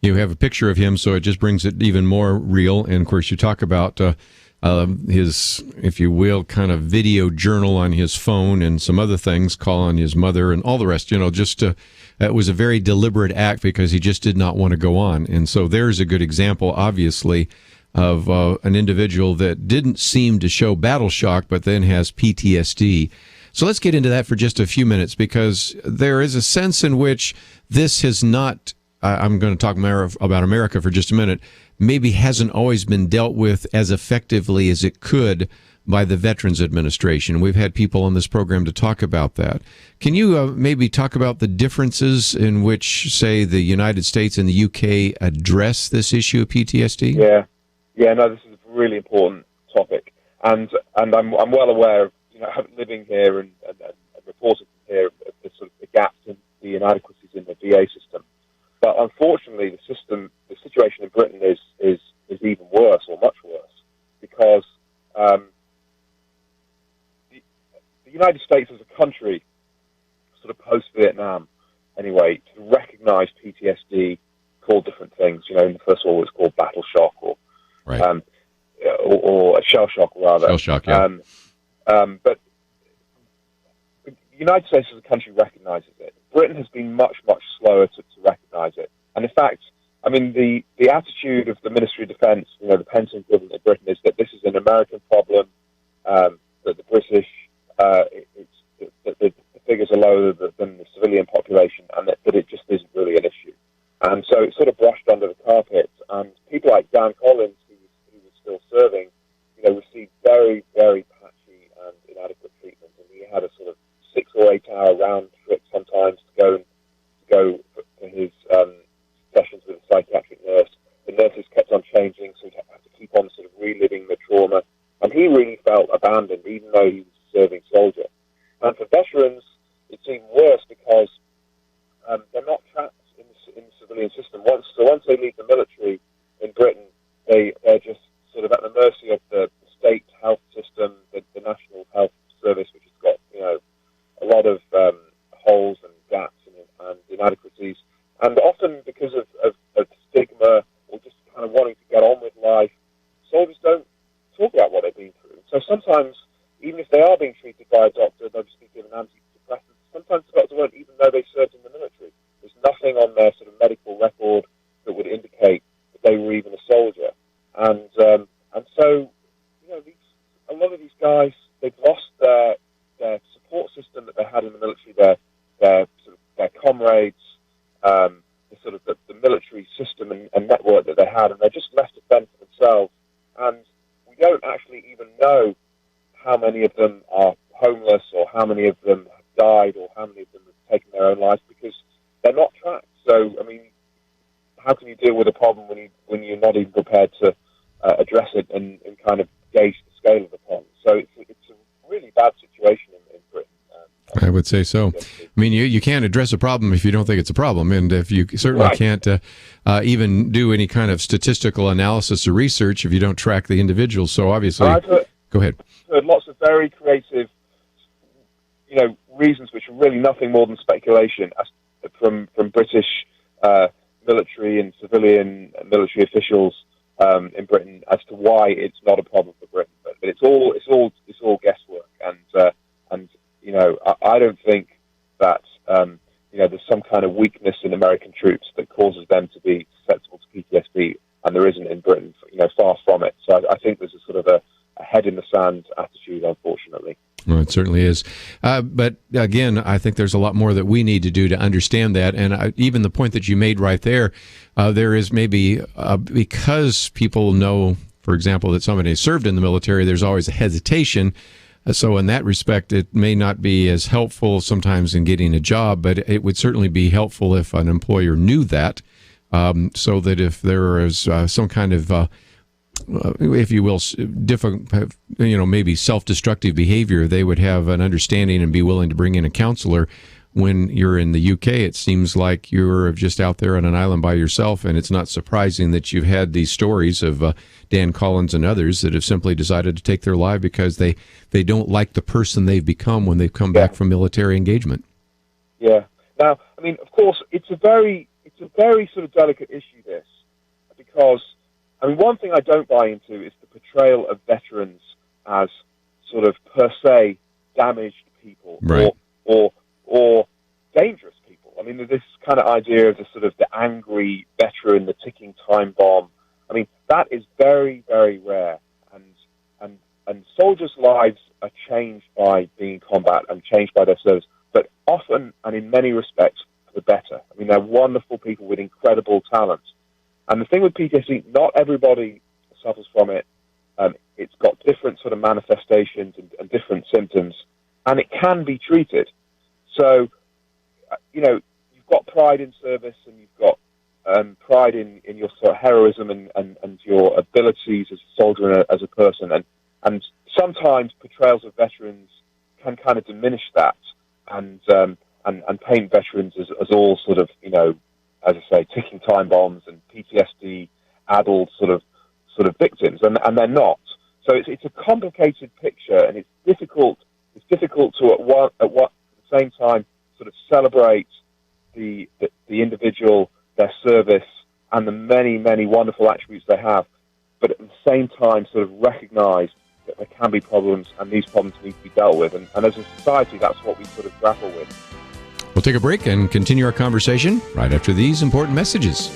You have a picture of him, so it just brings it even more real. And of course, you talk about his, if you will, kind of video journal on his phone and some other things, call on his mother and all the rest. It was a very deliberate act because he just did not want to go on. And so there's a good example, obviously, of an individual that didn't seem to show battle shock, but then has PTSD. So let's get into that for just a few minutes, because there is a sense in which this has not, I'm going to talk about America for just a minute, maybe hasn't always been dealt with as effectively as it could by the Veterans Administration. We've had people on this program to talk about that. Can you maybe talk about the differences in which, say, the United States and the UK address this issue of PTSD? Yeah, no, this is a really important topic, and I'm well aware of living here and reporting here of the sort of the gaps and the inadequacies in the VA system. But unfortunately, the situation in Britain is even worse. United States as a country, sort of post-Vietnam, anyway, to recognize PTSD, called different things. You know, in the First World War, it's called battle shock, or shell shock, rather. Shell shock, yeah. But the United States as a country recognizes it. Britain has been much, much slower to recognize it. And in fact, I mean, the attitude of the Ministry of Defense, you know, the Pentagon equivalent of Britain, is that this is an American problem, that the British, the figures are lower than the civilian population, and that it just isn't really an issue. And so it's sort of brushed under the carpet. And people like Dan Collins, who was still serving, you know, received very, very patchy and inadequate treatment. And he had a sort of 6 or 8 hour round trip sometimes to go for his sessions with a psychiatric nurse. The nurses kept on changing, so he had to keep on sort of reliving the trauma. And he really felt abandoned, even though he was a serving soldier. And for veterans, it's even worse because they're not trapped in the civilian system. Once they leave the military in Britain, they're just sort of at the mercy of the state health system, the National Health Service, which has got, you know, a lot of holes and gaps and inadequacies. And often because of stigma or just kind of wanting to get on with life, soldiers don't talk about what they've been through. So sometimes, even if they are being treated by a doctor, they'll just be given antidepressants. Sometimes the doctor won't even know they served in the military. There's nothing on their sort of medical record that would indicate that they were even a soldier. And so, you know, a lot of these guys, they've lost their support system that they had in the military, their comrades, the military system and network that they had, and they're just left to fend for themselves. And we don't actually even know how many of them are homeless, or how many of them have died, or how many of them have taken their own lives, because they're not tracked. So, I mean, how can you deal with a problem when you're not even prepared to address it and kind of gauge the scale of the problem? So it's a really bad situation in Britain. I would say so. I mean, you can't address a problem if you don't think it's a problem, and if you certainly can't even do any kind of statistical analysis or research if you don't track the individuals. So obviously, go ahead. I've heard lots of very creative, you know, reasons which are really nothing more than speculation from British military and civilian military officials in Britain as to why it's not a problem for Britain. But it's all guesswork, and you know, I don't think that you know, there's some kind of weakness in American troops that causes them to be susceptible to PTSD, and there isn't in Britain. You know, far from it. So I think there's a sort of a head in the sand attitude, unfortunately. Well, it certainly is. But again, I think there's a lot more that we need to do to understand that. And even the point that you made right there, there is maybe because people know, for example, that somebody served in the military, there's always a hesitation. So in that respect, it may not be as helpful sometimes in getting a job, but it would certainly be helpful if an employer knew that, so that if there is some kind of if you will, different, you know, maybe self-destructive behavior, they would have an understanding and be willing to bring in a counselor. When you're in the UK, it seems like you're just out there on an island by yourself, and it's not surprising that you've had these stories of Dan Collins and others that have simply decided to take their life because they don't like the person they've become when they've come back from military engagement. Yeah. Now, I mean, of course, it's a very sort of delicate issue, this, because I mean, one thing I don't buy into is the portrayal of veterans as sort of per se damaged people, right, or dangerous people. I mean, this kind of idea of the sort of the angry veteran, the ticking time bomb. I mean, that is very, very rare, and soldiers' lives are changed by being in combat and changed by their service, but often and in many respects for the better. I mean, they're wonderful people with incredible talent. And the thing with PTSD, not everybody suffers from it. It's got different sort of manifestations and different symptoms, and it can be treated. So, you know, you've got pride in service, and you've got pride in your sort of heroism and your abilities as a soldier and as a person. And sometimes portrayals of veterans can kind of diminish that and paint veterans as all sort of, you know, as I say, ticking time bombs and PTSD-addled sort of victims, and they're not. So it's a complicated picture, and it's difficult difficult to at the same time sort of celebrate the individual, their service, and the many, many wonderful attributes they have, but at the same time sort of recognize that there can be problems, and these problems need to be dealt with. And as a society, that's what we sort of grapple with. We'll take a break and continue our conversation right after these important messages.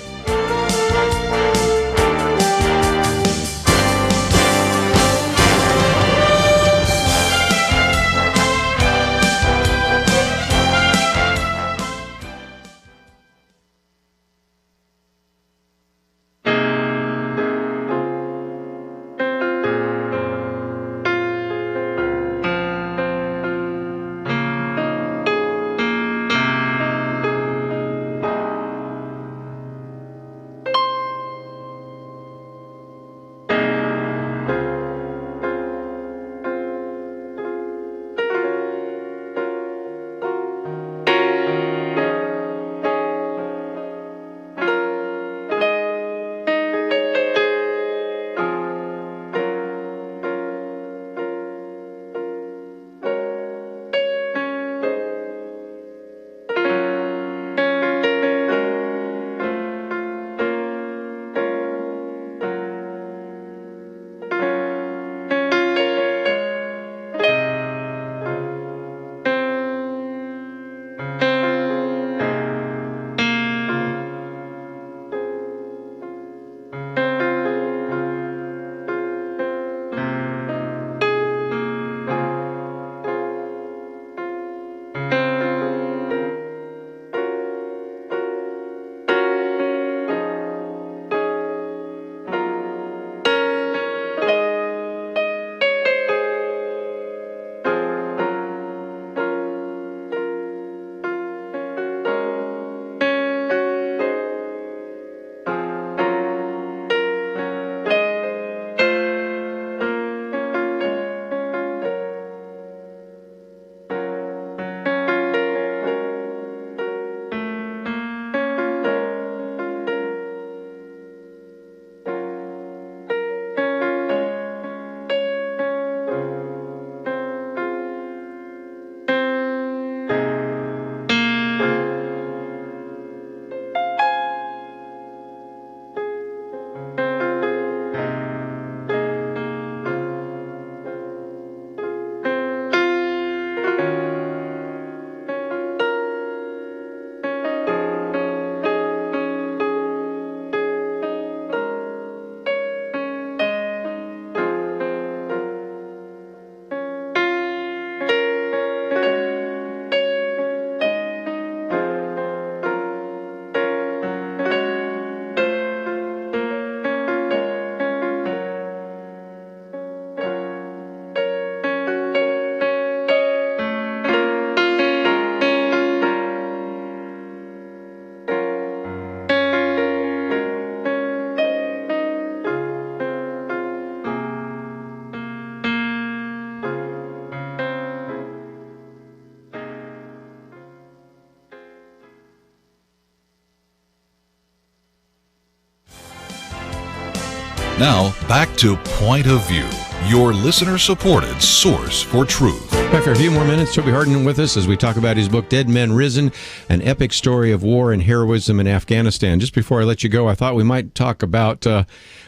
Now, back to Point of View, your listener-supported source for truth. Back for a few more minutes, Toby Harnden with us as we talk about his book, Dead Men Risen, an epic story of war and heroism in Afghanistan. Just before I let you go, I thought we might talk about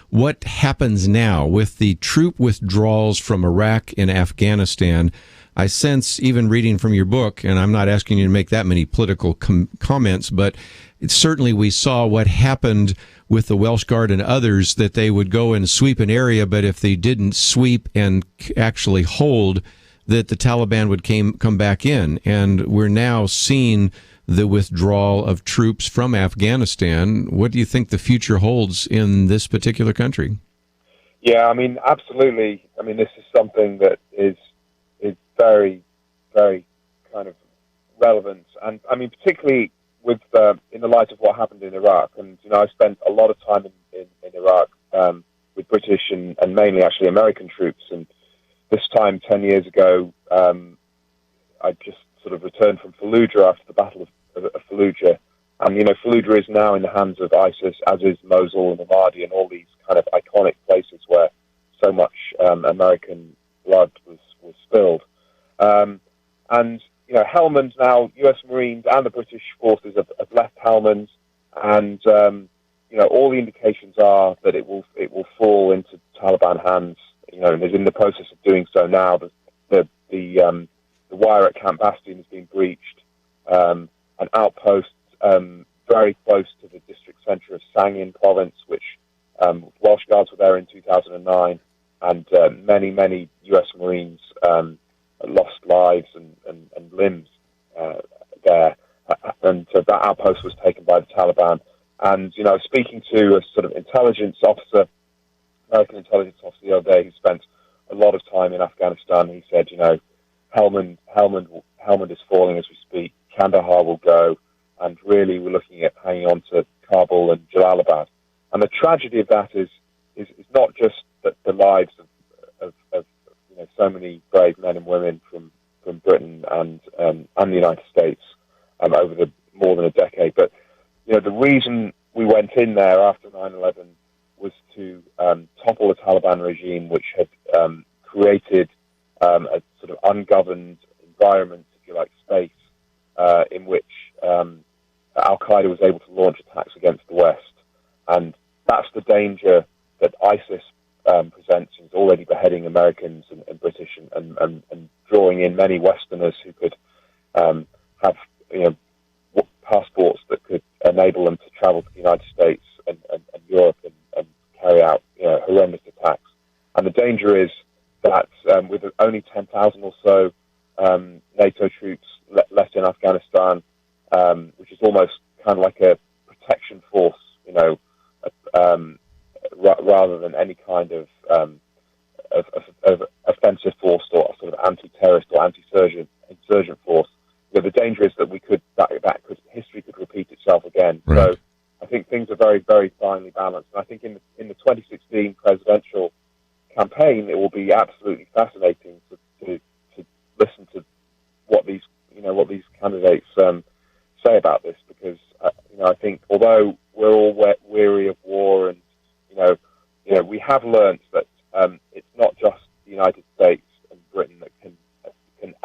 what happens now with the troop withdrawals from Iraq and Afghanistan. I sense, even reading from your book, and I'm not asking you to make that many political comments, but certainly we saw what happened with the Welsh Guard and others, that they would go and sweep an area, but if they didn't sweep and actually hold, that the Taliban would come back in. And we're now seeing the withdrawal of troops from Afghanistan. What do you think the future holds in this particular country? Yeah, I mean, absolutely. I mean, this is something that is very, very kind of relevant. And I mean, particularly with in the light of what happened in Iraq. And, you know, I spent a lot of time in Iraq with British and mainly actually American troops. And this time, 10 years ago, I just sort of returned from Fallujah after the Battle of Fallujah. And, you know, Fallujah is now in the hands of ISIS, as is Mosul and Ramadi and all these kind of iconic places where so much American blood was spilled. And Helmand now, U.S. Marines and the British forces have left Helmand, and all the indications are that it will fall into Taliban hands. And is in the process of doing so now. The wire at Camp Bastion has been breached. An outpost very close to the district centre of Sangin province, which Welsh Guards were there in 2009, and many U.S. Marines lost lives and limbs there. And that outpost was taken by the Taliban. And, speaking to a sort of intelligence officer, American intelligence officer the other day, who spent a lot of time in Afghanistan, he said, Helmand is falling as we speak. Kandahar will go, and really we're looking at hanging on to Kabul and Jalalabad. And the tragedy of that is not just the lives of so many brave men and women from Britain and the United States over the more than a decade, but the reason we went in there after 9/11 was to topple the Taliban regime, which had created a sort of ungoverned environment, if you like, space, in which Al-Qaeda was able to launch attacks against the West. And that's the danger that ISIS presents, and is already beheading Americans and British and drawing in many Westerners who could have passports that could enable them to travel to the United States and Europe and carry out horrendous attacks. And the danger is that with only 10,000 or so NATO troops left in Afghanistan, which is almost kind of like a protection force, rather than any kind of offensive force or sort of anti-terrorist or insurgent force. The danger is that history could repeat itself again. Right. So I think things are very, very finely balanced. And I think in the 2016 presidential campaign, it will be absolutely fascinating to listen to what these candidates say about this, because I think although we're all weary of war, and we have learned that it's not just the United States and Britain that can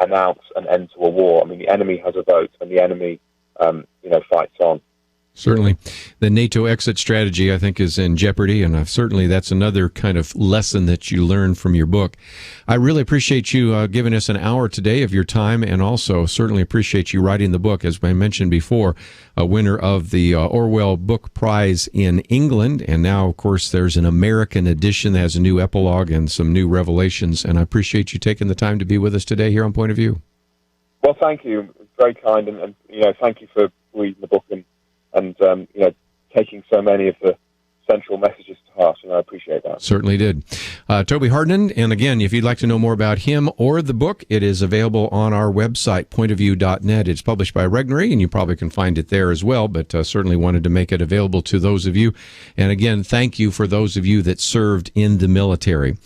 announce an end to a war. I mean, the enemy has a vote, and the enemy fights on. Certainly. The NATO exit strategy, I think, is in jeopardy, and certainly that's another kind of lesson that you learn from your book. I really appreciate you giving us an hour today of your time, and also certainly appreciate you writing the book. As I mentioned before, a winner of the Orwell Book Prize in England, and now, of course, there's an American edition that has a new epilogue and some new revelations, and I appreciate you taking the time to be with us today here on Point of View. Well, thank you. It's very kind, and thank you for reading the book and taking so many of the central messages to heart, and I appreciate that. Certainly did. Toby Harnden, and again, if you'd like to know more about him or the book, it is available on our website, pointofview.net. It's published by Regnery, and you probably can find it there as well, but certainly wanted to make it available to those of you. And again, thank you for those of you that served in the military.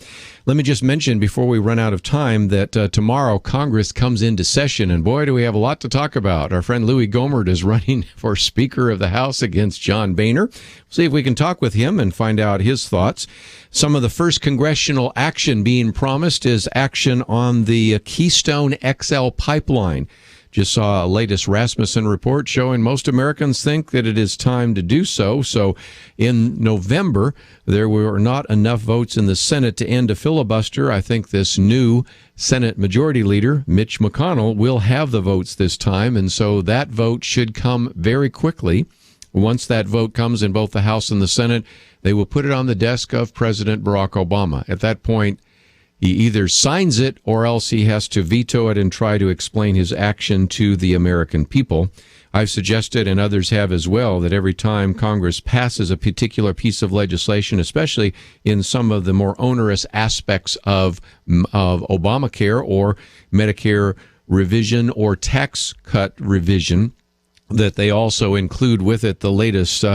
Let me just mention before we run out of time that tomorrow Congress comes into session, and boy, do we have a lot to talk about. Our friend Louis Gohmert is running for Speaker of the House against John Boehner. See if we can talk with him and find out his thoughts. Some of the first congressional action being promised is action on the Keystone XL pipeline. Just saw a latest Rasmussen report showing most Americans think that it is time to do so. So in November, there were not enough votes in the Senate to end a filibuster. I think this new Senate Majority Leader, Mitch McConnell, will have the votes this time. And so that vote should come very quickly. Once that vote comes in both the House and the Senate, they will put it on the desk of President Barack Obama. At that point, he either signs it or else he has to veto it and try to explain his action to the American people. I've suggested, and others have as well, that every time Congress passes a particular piece of legislation, especially in some of the more onerous aspects of Obamacare or Medicare revision or tax cut revision, that they also include with it the latest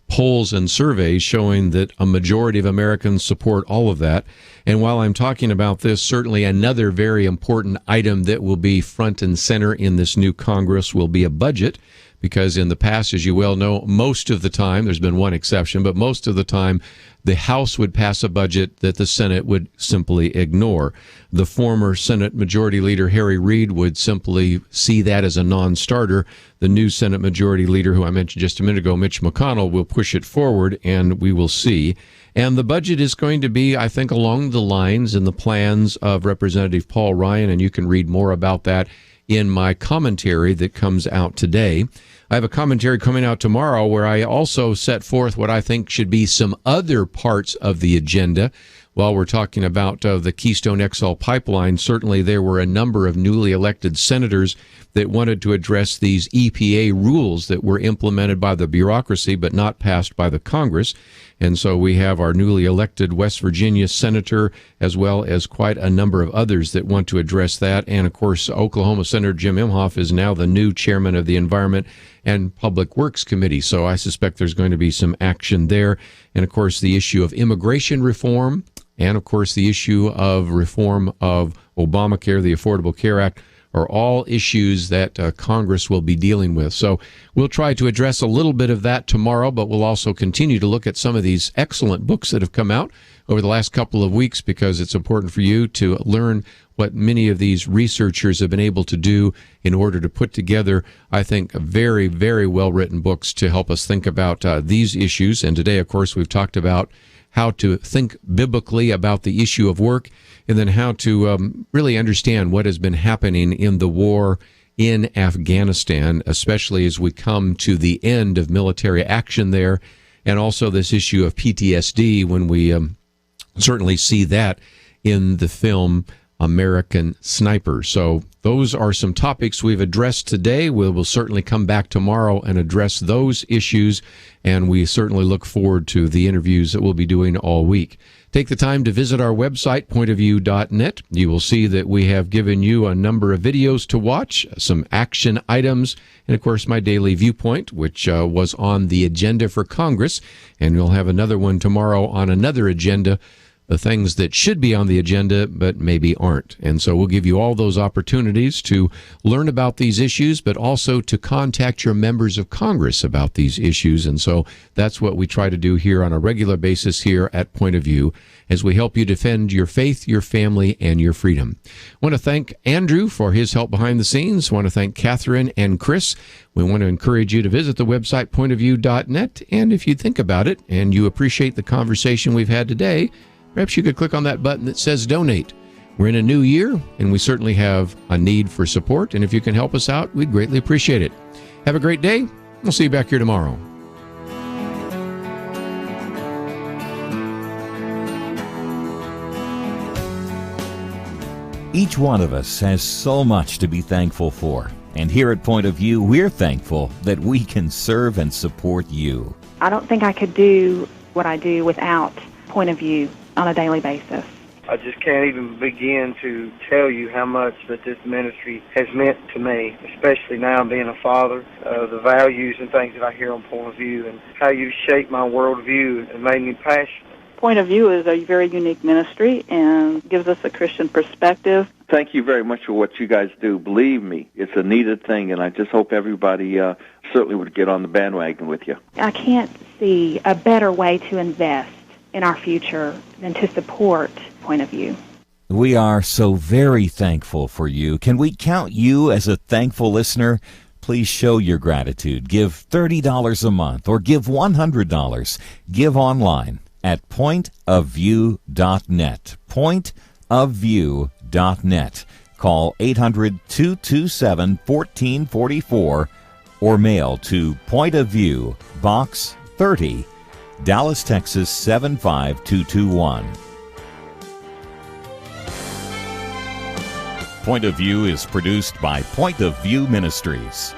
polls and surveys showing that a majority of Americans support all of that. And while I'm talking about this, certainly another very important item that will be front and center in this new Congress will be a budget, because in the past, as you well know, most of the time, there's been one exception, but most of the time, the House would pass a budget that the Senate would simply ignore. The former Senate Majority Leader Harry Reid would simply see that as a non-starter. The new Senate Majority Leader, who I mentioned just a minute ago, Mitch McConnell, will push it forward, and we will see. And the budget is going to be, I think, along the lines and the plans of Representative Paul Ryan, and you can read more about that in my commentary that comes out today. I have a commentary coming out tomorrow where I also set forth what I think should be some other parts of the agenda. While we're talking about the Keystone XL pipeline, certainly there were a number of newly elected senators that wanted to address these EPA rules that were implemented by the bureaucracy but not passed by the Congress. And so we have our newly elected West Virginia senator, as well as quite a number of others that want to address that. And, of course, Oklahoma Senator Jim Imhoff is now the new chairman of the Environment and Public Works Committee. So I suspect there's going to be some action there. And, of course, the issue of immigration reform and, of course, the issue of reform of Obamacare, the Affordable Care Act, are all issues that Congress will be dealing with. So we'll try to address a little bit of that tomorrow, but we'll also continue to look at some of these excellent books that have come out over the last couple of weeks, because it's important for you to learn what many of these researchers have been able to do in order to put together, I think, very, very well-written books to help us think about these issues. And today, of course, we've talked about how to think biblically about the issue of work, and then how to really understand what has been happening in the war in Afghanistan, especially as we come to the end of military action there, and also this issue of PTSD when we certainly see that in the film American Sniper. So those are some topics we've addressed today. We will certainly come back tomorrow and address those issues, and we certainly look forward to the interviews that we'll be doing all week. Take the time to visit our website, pointofview.net. You will see that we have given you a number of videos to watch, some action items, and, of course, my daily viewpoint, which was on the agenda for Congress, and we'll have another one tomorrow on another agenda, the things that should be on the agenda but maybe aren't. And so we'll give you all those opportunities to learn about these issues, but also to contact your members of Congress about these issues. And so that's what we try to do here on a regular basis here at Point of View, as we help you defend your faith, your family, and your freedom. I want to thank Andrew for his help behind the scenes. I want to thank Catherine and Chris. We want to encourage you to visit the website pointofview.net. And if you think about it and you appreciate the conversation we've had today, perhaps you could click on that button that says donate. We're in a new year, and we certainly have a need for support. And if you can help us out, we'd greatly appreciate it. Have a great day. We'll see you back here tomorrow. Each one of us has so much to be thankful for. And here at Point of View, we're thankful that we can serve and support you. I don't think I could do what I do without Point of View on a daily basis. I just can't even begin to tell you how much that this ministry has meant to me, especially now being a father. The values and things that I hear on Point of View and how you shaped my worldview and made me passionate. Point of View is a very unique ministry and gives us a Christian perspective. Thank you very much for what you guys do. Believe me, it's a needed thing, and I just hope everybody certainly would get on the bandwagon with you. I can't see a better way to invest in our future than to support Point of View. We are so very thankful for you. Can we count you as a thankful listener? Please show your gratitude. Give $30 a month or give $100. Give online at pointofview.net. Pointofview.net. Call 800-227-1444 or mail to Point of View, Box 30, Dallas, Texas 75221. Point of View is produced by Point of View Ministries.